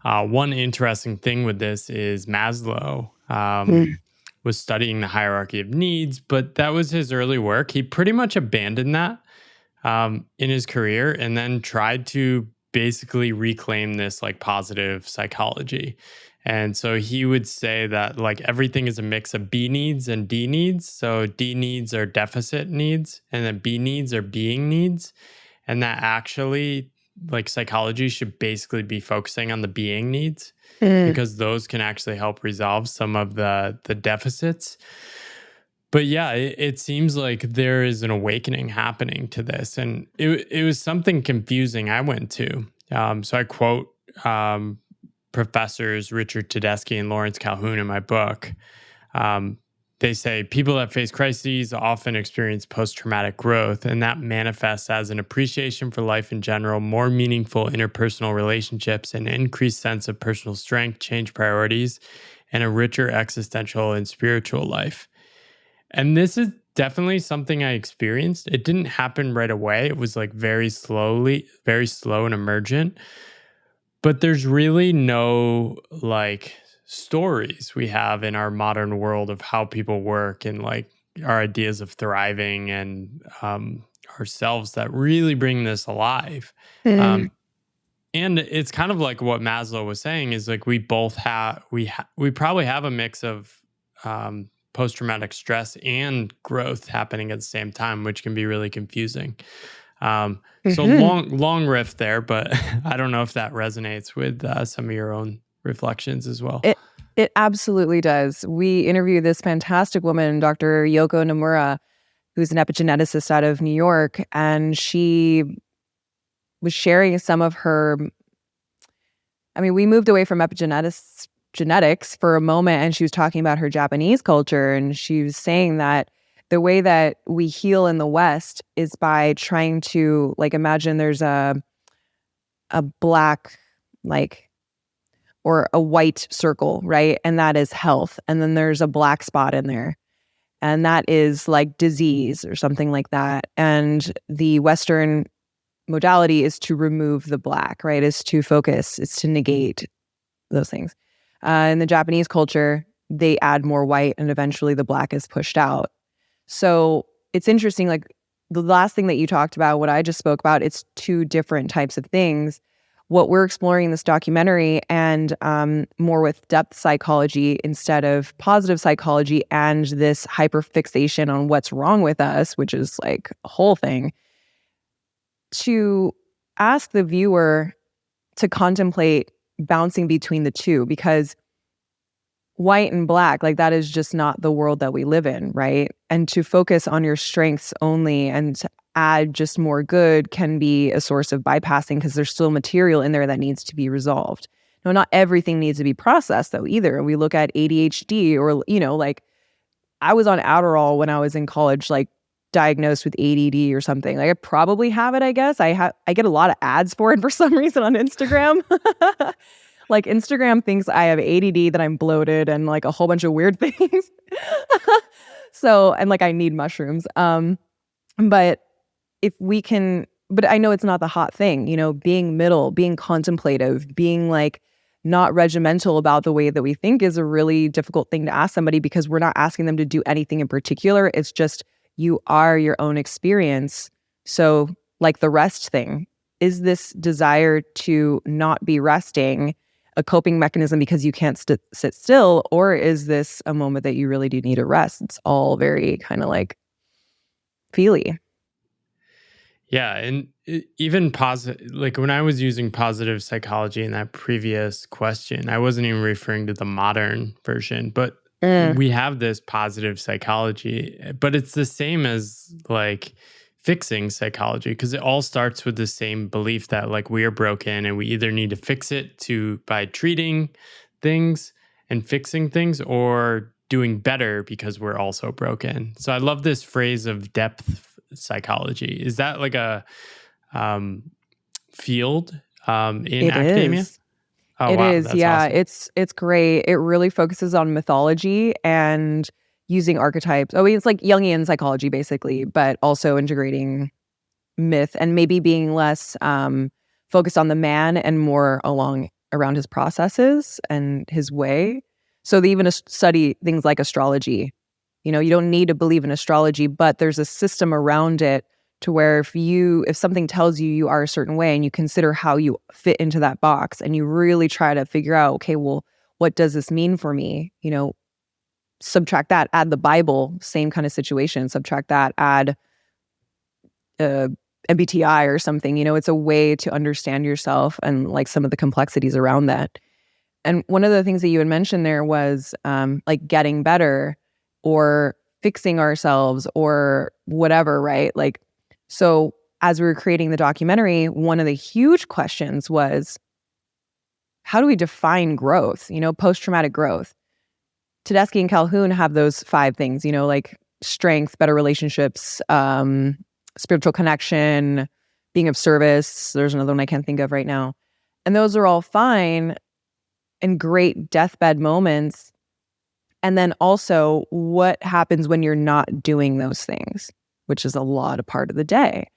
One interesting thing with this is Maslow was studying the hierarchy of needs, but that was his early work. He pretty much abandoned that in his career and then tried to basically reclaim this like positive psychology. And so he would say that like everything is a mix of B needs and D needs. So D needs are deficit needs, and then B needs are being needs. And that actually, like, psychology should basically be focusing on the being needs because those can actually help resolve some of the deficits. But yeah, it seems like there is an awakening happening to this. And it was something confusing I went to. So I quote professors Richard Tedeschi and Lawrence Calhoun in my book. They say people that face crises often experience post-traumatic growth, and that manifests as an appreciation for life in general, more meaningful interpersonal relationships, an increased sense of personal strength, changed priorities, and a richer existential and spiritual life. And this is definitely something I experienced. It didn't happen right away. It was like very slow and emergent. But there's really no like stories we have in our modern world of how people work and like our ideas of thriving and ourselves that really bring this alive. And it's kind of like what Maslow was saying is like we both have we probably have a mix of post-traumatic stress and growth happening at the same time, which can be really confusing. So long riff there, but I don't know if that resonates with some of your own reflections as well. It absolutely does. We interviewed this fantastic woman, Dr. Yoko Nomura, who's an epigeneticist out of New York, and she was sharing some of her. I mean, we moved away from genetics for a moment, and she was talking about her Japanese culture, and she was saying that the way that we heal in the West is by trying to, like, imagine there's a black, like, or a white circle, right? And that is health. And then there's a black spot in there, and that is like disease or something like that. And the Western modality is to remove the black, right? Is to focus, it's to negate those things. In the Japanese culture, they add more white, and eventually the black is pushed out. So it's interesting, like the last thing that you talked about, what I just spoke about, it's two different types of things. What we're exploring in this documentary, and more with depth psychology instead of positive psychology, and this hyperfixation on what's wrong with us, which is like a whole thing, to ask the viewer to contemplate bouncing between the two, because white and black, like that is just not the world that we live in, right? And to focus on your strengths only and to add just more good can be a source of bypassing, because there's still material in there that needs to be resolved. No, not everything needs to be processed though either. We look at ADHD, or, like I was on Adderall when I was in college, like diagnosed with ADD or something. Like I probably have it, I guess. I get a lot of ads for it for some reason on Instagram. Like Instagram thinks I have ADD, that I'm bloated and like a whole bunch of weird things. So, and like I need mushrooms. But if we can, but I know it's not the hot thing, being middle, being contemplative, being like not regimental about the way that we think is a really difficult thing to ask somebody, because we're not asking them to do anything in particular. It's just, you are your own experience. So like the rest thing, is this desire to not be resting a coping mechanism because you can't sit still, or is this a moment that you really do need a rest? It's all very kind of like feely. Yeah, and even positive, like when I was using positive psychology in that previous question, I wasn't even referring to the modern version, but we have this positive psychology, but it's the same as like fixing psychology, because it all starts with the same belief that like we are broken and we either need to fix it by treating things and fixing things, or doing better because we're also broken. So I love this phrase of depth psychology. Is that like a field in It academia? is. Oh It wow, is. that's Yeah, awesome. it's great. It really focuses on mythology and using archetypes. Oh, it's like Jungian psychology basically, but also integrating myth and maybe being less focused on the man and more around his processes and his way. So they even study things like astrology. You don't need to believe in astrology, but there's a system around it to where if something tells you you are a certain way and you consider how you fit into that box and you really try to figure out, okay, well, what does this mean for me? Subtract that, add the Bible, same kind of situation, subtract that, add MBTI or something. It's a way to understand yourself and like some of the complexities around that. And one of the things that you had mentioned there was like getting better or fixing ourselves or whatever, right? Like, so as we were creating the documentary, one of the huge questions was, how do we define growth? Post-traumatic growth. Tedeschi and Calhoun have those 5 things, like strength, better relationships, spiritual connection, being of service. There's another one I can't think of right now. And those are all fine and great deathbed moments. And then also what happens when you're not doing those things, which is a lot of part of the day.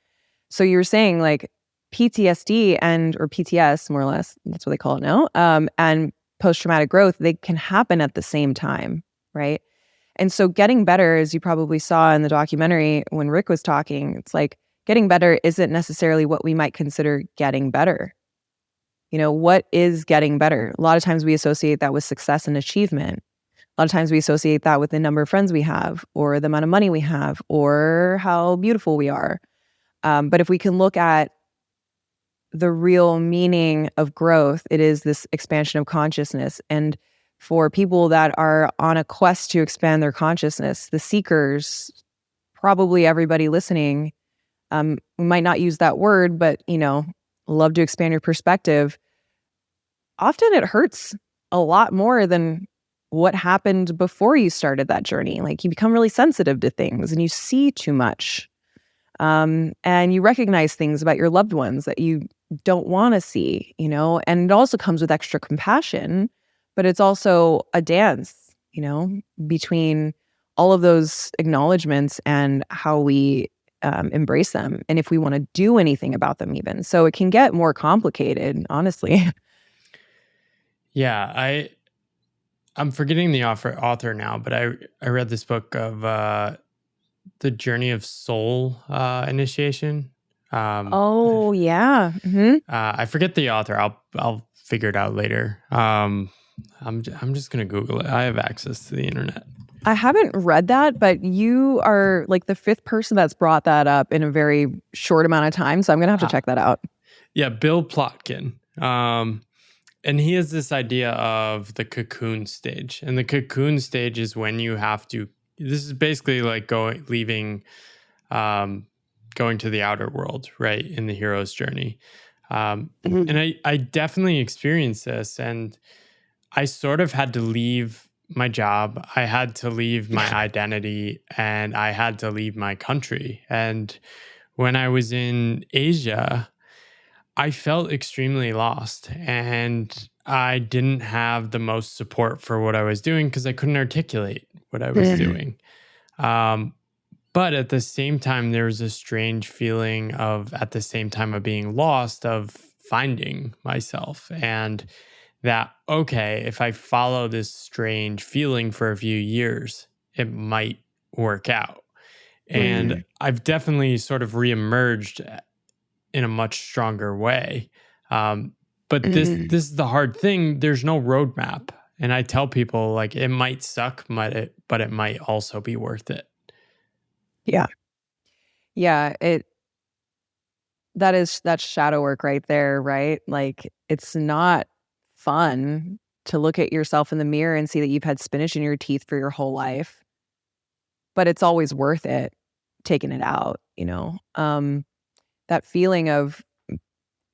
So you were saying like PTSD or PTS, more or less, that's what they call it now, and post-traumatic growth, they can happen at the same time, right? And so getting better, as you probably saw in the documentary when Rick was talking, it's like getting better isn't necessarily what we might consider getting better. What is getting better? A lot of times we associate that with success and achievement. A lot of times we associate that with the number of friends we have, or the amount of money we have, or how beautiful we are. But if we can look at the real meaning of growth, it is this expansion of consciousness. And for people that are on a quest to expand their consciousness, the seekers, probably everybody listening, we might not use that word, but, love to expand your perspective. Often it hurts a lot more than what happened before you started that journey. Like you become really sensitive to things and you see too much. And you recognize things about your loved ones that you don't want to see, and it also comes with extra compassion, but it's also a dance, between all of those acknowledgments and how we embrace them. And if we want to do anything about them even. So it can get more complicated, honestly. Yeah, I'm forgetting the author now, but I read this book of the Journey of Soul initiation. Oh, yeah. Mm-hmm. I forget the author. I'll figure it out later. I'm just gonna Google it. I have access to the internet. I haven't read that, but you are like the 5th person that's brought that up in a very short amount of time. So I'm going to have to check that out. Bill Plotkin. And he has this idea of the cocoon stage. And the cocoon stage is when you have to, this is basically like going to the outer world, right? In the hero's journey. And I definitely experienced this. And I sort of had to leave my job. I had to leave my identity, and I had to leave my country. And when I was in Asia, I felt extremely lost, and I didn't have the most support for what I was doing because I couldn't articulate what I was doing. But at the same time, there was a strange feeling of, at the same time of being lost, of finding myself. And that, okay, if I follow this strange feeling for a few years, it might work out. And I've definitely sort of reemerged in a much stronger way. But this is the hard thing. There's no roadmap. And I tell people, like, it might suck, but it might also be worth it. Yeah. Yeah. That's shadow work right there, right? Like, it's not fun to look at yourself in the mirror and see that you've had spinach in your teeth for your whole life, but it's always worth it taking it out, that feeling of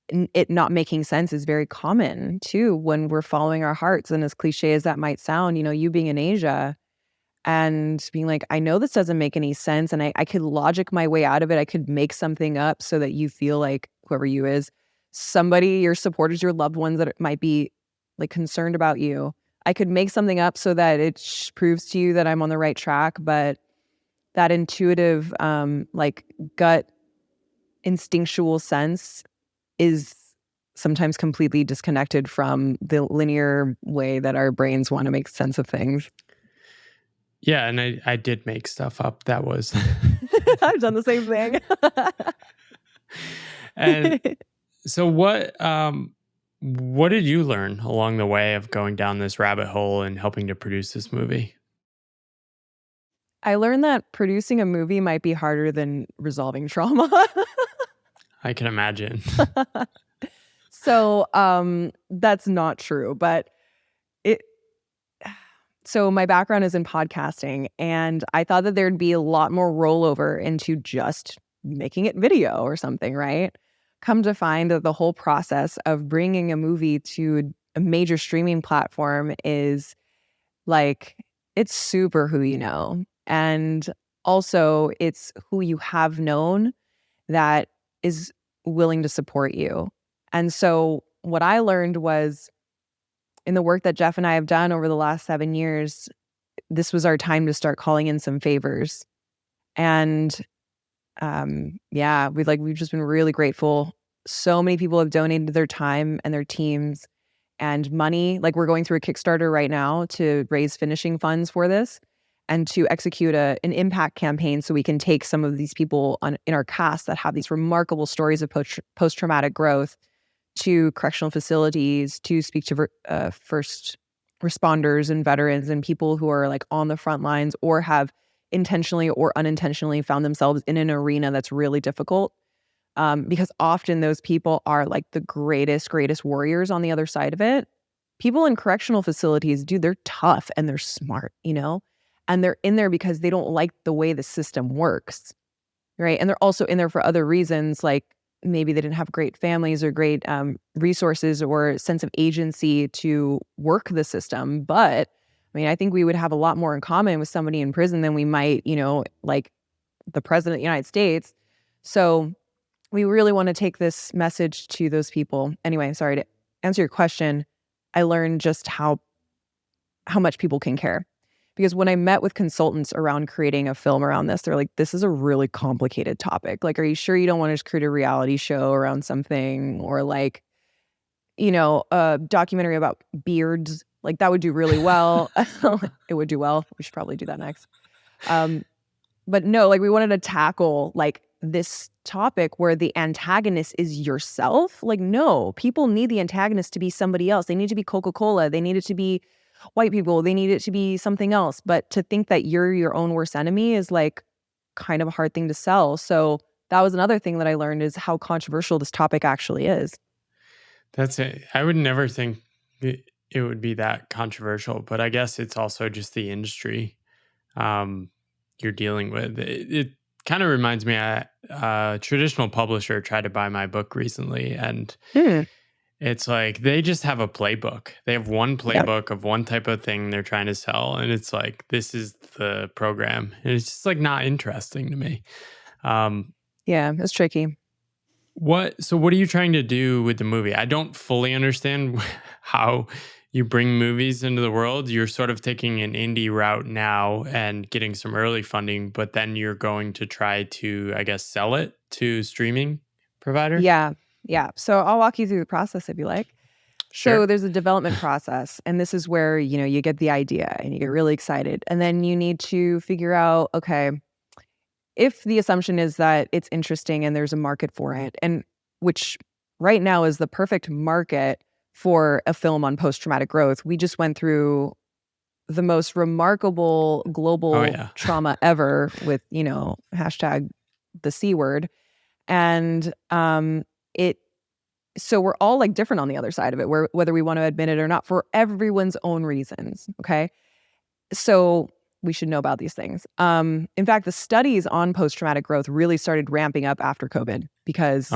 it not making sense is very common too when we're following our hearts. And as cliche as that might sound, you being in Asia and being like, I know this doesn't make any sense. And I could logic my way out of it. I could make something up so that you feel like whoever you is, somebody, your supporters, your loved ones that might be like concerned about you. I could make something up so that it proves to you that I'm on the right track. But that intuitive, like gut instinctual sense is sometimes completely disconnected from the linear way that our brains want to make sense of things. Yeah, and I did make stuff up. That was I've done the same thing. And so what did you learn along the way of going down this rabbit hole and helping to produce this movie? I learned that producing a movie might be harder than resolving trauma. I can imagine. So, that's not true, but so my background is in podcasting, and I thought that there'd be a lot more rollover into just making it video or something, right? Come to find that the whole process of bringing a movie to a major streaming platform is like, it's super who you know. And also it's who you have known that is willing to support you. And so what I learned was in the work that Jeff and I have done over the last 7 years, this was our time to start calling in some favors. And we've just been really grateful. So many people have donated their time and their teams and money. Like, we're going through a Kickstarter right now to raise finishing funds for this and to execute an impact campaign so we can take some of these people in our cast that have these remarkable stories of post-traumatic growth to correctional facilities, to speak to first responders and veterans and people who are like on the front lines or have intentionally or unintentionally found themselves in an arena that's really difficult. Because often those people are like the greatest warriors on the other side of it. People in correctional facilities, dude, they're tough and they're smart, and they're in there because they don't like the way the system works, right? And they're also in there for other reasons, like maybe they didn't have great families or great resources or sense of agency to work the system. But I mean, I think we would have a lot more in common with somebody in prison than we might, like the president of the United States. So we really want to take this message to those people. Anyway, sorry, to answer your question, I learned just how much people can care. Because when I met with consultants around creating a film around this, they're like, this is a really complicated topic. Like, are you sure you don't want to just create a reality show around something, or like, a documentary about beards? Like, that would do really well. It would do well. We should probably do that next. But no, like, we wanted to tackle like this topic where the antagonist is yourself. Like, no, people need the antagonist to be somebody else. They need to be Coca-Cola. They need it to be white people. They need it to be something else. But to think that you're your own worst enemy is like kind of a hard thing to sell. So that was another thing that I learned, is how controversial this topic actually is. That's it. I would never think it would be that controversial, but I guess it's also just the industry you're dealing with. It kind of reminds me, a traditional publisher tried to buy my book recently, and it's like they just have a playbook. They have one playbook of one type of thing they're trying to sell, and it's like, this is the program. And it's just like not interesting to me. Yeah, it's tricky. So what are you trying to do with the movie? I don't fully understand how you bring movies into the world. You're sort of taking an indie route now and getting some early funding, but then you're going to try to, I guess, sell it to streaming providers? Yeah. So I'll walk you through the process if you like. Sure. So there's a development process, and this is where, you get the idea and you get really excited. And then you need to figure out, okay, if the assumption is that it's interesting and there's a market for it, and which right now is the perfect market for a film on post-traumatic growth. We just went through the most remarkable global trauma ever with, hashtag the C word. And so we're all like different on the other side of it, whether we want to admit it or not, for everyone's own reasons. Okay. So we should know about these things. In fact, the studies on post-traumatic growth really started ramping up after COVID, because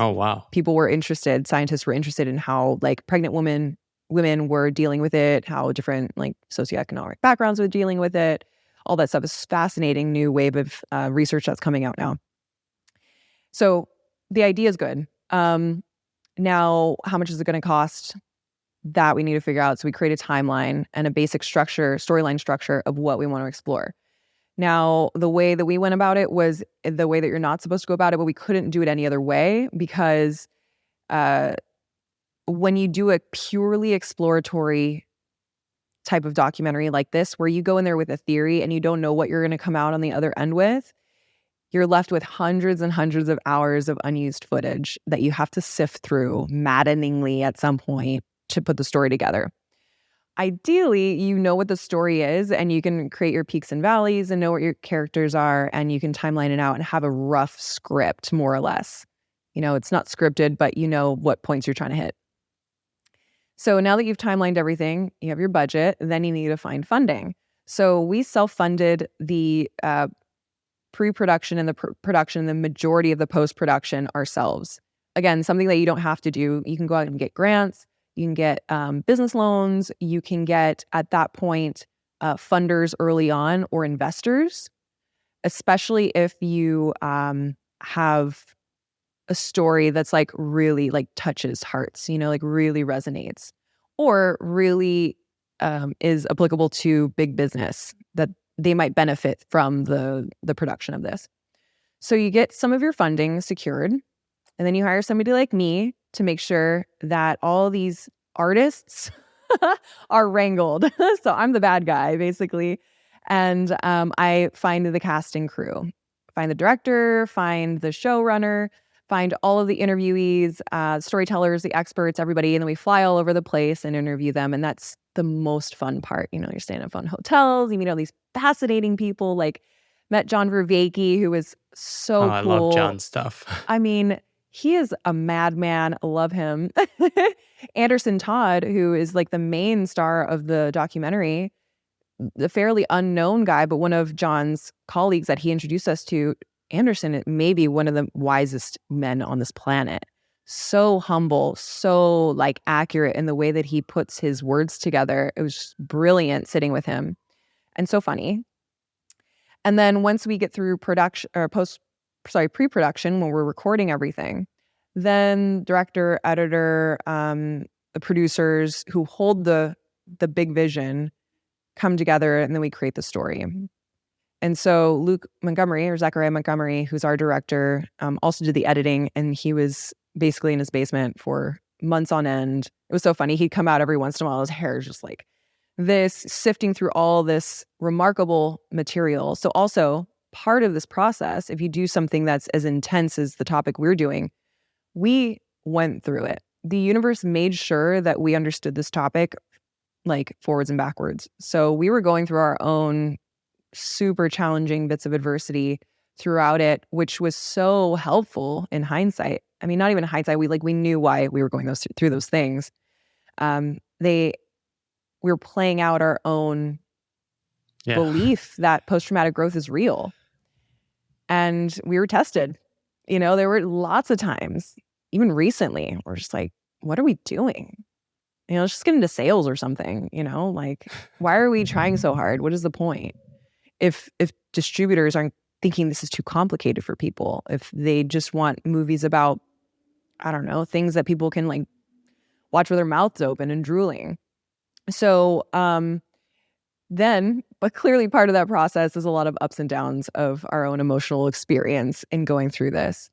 people were interested, scientists were interested in how like pregnant women were dealing with it, how different like socioeconomic backgrounds were dealing with it. All that stuff is fascinating new wave of research that's coming out now. So the idea is good. Now, how much is it going to cost? That we need to figure out. So we create a timeline and a basic storyline structure of what we want to explore. Now, the way that we went about it was the way that you're not supposed to go about it, but we couldn't do it any other way, because when you do a purely exploratory type of documentary like this, where you go in there with a theory and you don't know what you're going to come out on the other end with, you're left with hundreds and hundreds of hours of unused footage that you have to sift through maddeningly at some point to put the story together. Ideally, you know what the story is, and you can create your peaks and valleys and know what your characters are, and you can timeline it out and have a rough script, more or less. It's not scripted, but you know what points you're trying to hit. So now that you've timelined everything, you have your budget, then you need to find funding. So we self-funded the pre-production and the production, the majority of the post-production ourselves. Again, something that you don't have to do. You can go out and get grants. You can get business loans. You can get, at that point, funders early on, or investors, especially if you have a story that's like really like touches hearts, like really resonates, or really is applicable to big business, that they might benefit from the production of this. So you get some of your funding secured, and then you hire somebody like me to make sure that all these artists are wrangled. So I'm the bad guy, basically. And I find the casting crew, find the director, find the showrunner, find all of the interviewees, storytellers, the experts, everybody. And then we fly all over the place and interview them. And that's the most fun part. You're staying in fun hotels. You meet all these fascinating people, like met John Vervaeke, who was so cool. I love John's stuff. I mean, he is a madman. I love him. Anderson Todd, who is like the main star of the documentary, the fairly unknown guy, but one of John's colleagues that he introduced us to. Anderson may be one of the wisest men on this planet. So humble, so like accurate in the way that he puts his words together. It was just brilliant sitting with him, and so funny. And then once we get through production or pre-production, when we're recording everything, then director, editor, the producers who hold the big vision come together, and then we create the story. And so Luke Montgomery, or Zachariah Montgomery, who's our director, also did the editing, and he was basically in his basement for months on end. It was so funny. He'd come out every once in a while. His hair is just like this, sifting through all this remarkable material. So also part of this process, if you do something that's as intense as the topic we're doing, we went through it. The universe made sure that we understood this topic like forwards and backwards. So we were going through our own super challenging bits of adversity throughout it, which was so helpful in hindsight. I mean, not even hindsight. We knew why we were going through those things. We were playing out our own belief that post-traumatic growth is real. And we were tested. There were lots of times, even recently, we're just like, what are we doing? Let's just get into sales or something, why are we trying so hard? What is the point? If distributors aren't thinking this is too complicated for people, if they just want movies about, I don't know, things that people can like watch with their mouths open and drooling. So but clearly part of that process is a lot of ups and downs of our own emotional experience in going through this.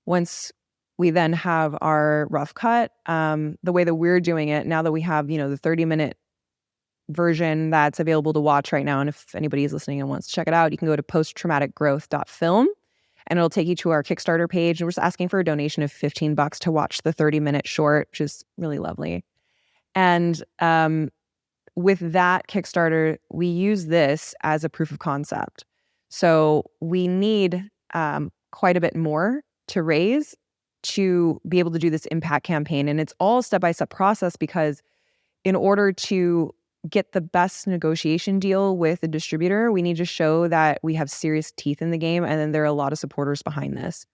Once we then have our rough cut, the way that we're doing it, now that we have, the 30-minute version that's available to watch right now, and if anybody is listening and wants to check it out, you can go to posttraumaticgrowth.film, and it'll take you to our Kickstarter page. And we're just asking for a donation of $15 to watch the 30-minute short, which is really lovely. And with that Kickstarter, we use this as a proof of concept. So we need quite a bit more to raise to be able to do this impact campaign. And it's all step-by-step process, because in order to get the best negotiation deal with a distributor, we need to show that we have serious teeth in the game, and then there are a lot of supporters behind this.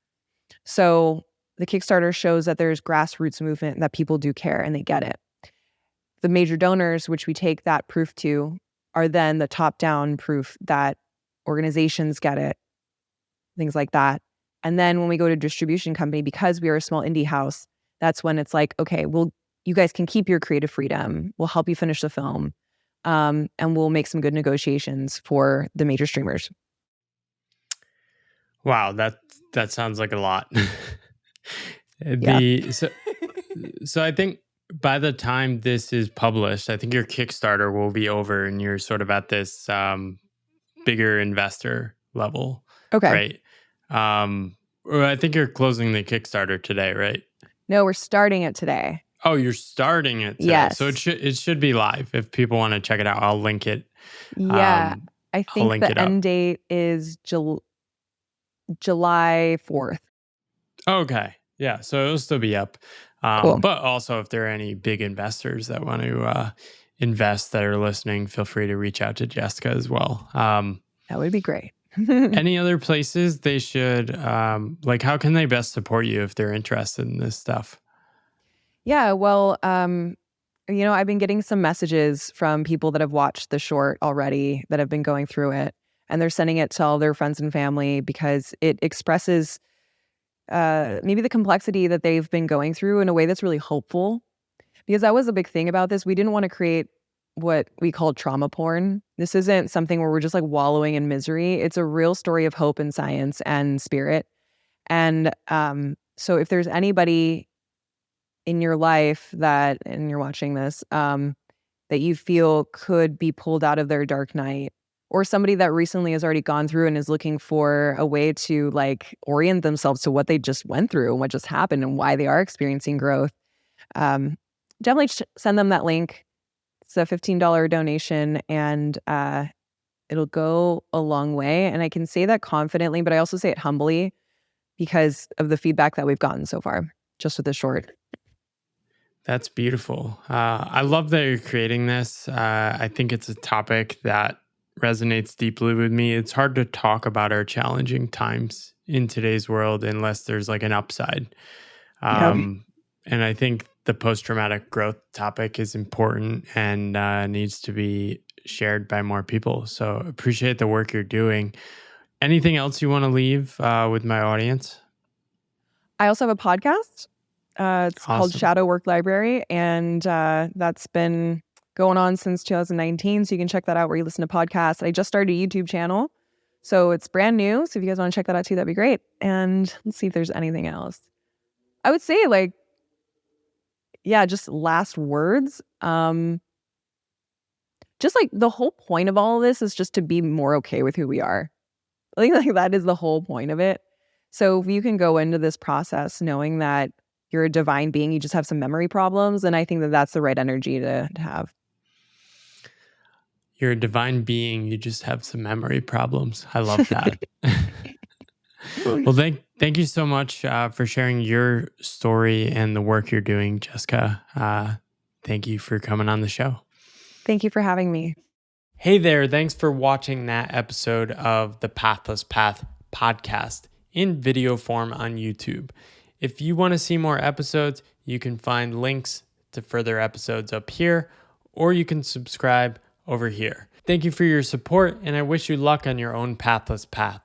So the Kickstarter shows that there's grassroots movement, that people do care and they get it. The major donors, which we take that proof to, are then the top-down proof that organizations get it, things like that. And then when we go to distribution company, because we are a small indie house, that's when it's like, okay, you guys can keep your creative freedom. We'll help you finish the film, and we'll make some good negotiations for the major streamers. Wow, that sounds like a lot. Yeah. So I think by the time this is published, I think your Kickstarter will be over, and you're sort of at this bigger investor level. Okay. Right. I think you're closing the Kickstarter today, right? No, we're starting it today. Oh, you're starting it today. Yes. So it should be live. If people want to check it out, I'll link it. Yeah. I think the end date is July 4th. Okay. Yeah. So it'll still be up. Cool. But also, if there are any big investors that want to invest that are listening, feel free to reach out to Jessica as well. That would be great. Any other places they should, how can they best support you if they're interested in this stuff? Yeah, well, I've been getting some messages from people that have watched the short already, that have been going through it, and they're sending it to all their friends and family because it expresses maybe the complexity that they've been going through in a way that's really hopeful. Because that was a big thing about this. We didn't want to create what we call trauma porn. This isn't something where we're just like wallowing in misery. It's a real story of hope and science and spirit. And so if there's anybody in your life and you're watching this, that you feel could be pulled out of their dark night, or somebody that recently has already gone through and is looking for a way to like orient themselves to what they just went through and what just happened and why they are experiencing growth, definitely send them that link. It's a $15 donation, and it'll go a long way. And I can say that confidently, but I also say it humbly because of the feedback that we've gotten so far, just with this short. That's beautiful. I love that you're creating this. I think it's a topic that resonates deeply with me. It's hard to talk about our challenging times in today's world unless there's like an upside. And I think the post-traumatic growth topic is important and needs to be shared by more people. So appreciate the work you're doing. Anything else you want to leave with my audience? I also have a podcast. It's called Shadow Work Library, and that's been going on since 2019. So you can check that out where you listen to podcasts. I just started a YouTube channel, so it's brand new. So if you guys want to check that out too, that'd be great. And let's see if there's anything else. I would say just last words. Just like the whole point of all of this is just to be more okay with who we are. I think like that is the whole point of it. So if you can go into this process knowing that you're a divine being, you just have some memory problems, and I think that that's the right energy to have. You're a divine being, you just have some memory problems. I love that. Well, thank you so much for sharing your story and the work you're doing, Jessica. Thank you for coming on the show. Thank you for having me. Hey there, thanks for watching that episode of the Pathless Path podcast in video form on YouTube. If you want to see more episodes, you can find links to further episodes up here, or you can subscribe over here. Thank you for your support, and I wish you luck on your own pathless path.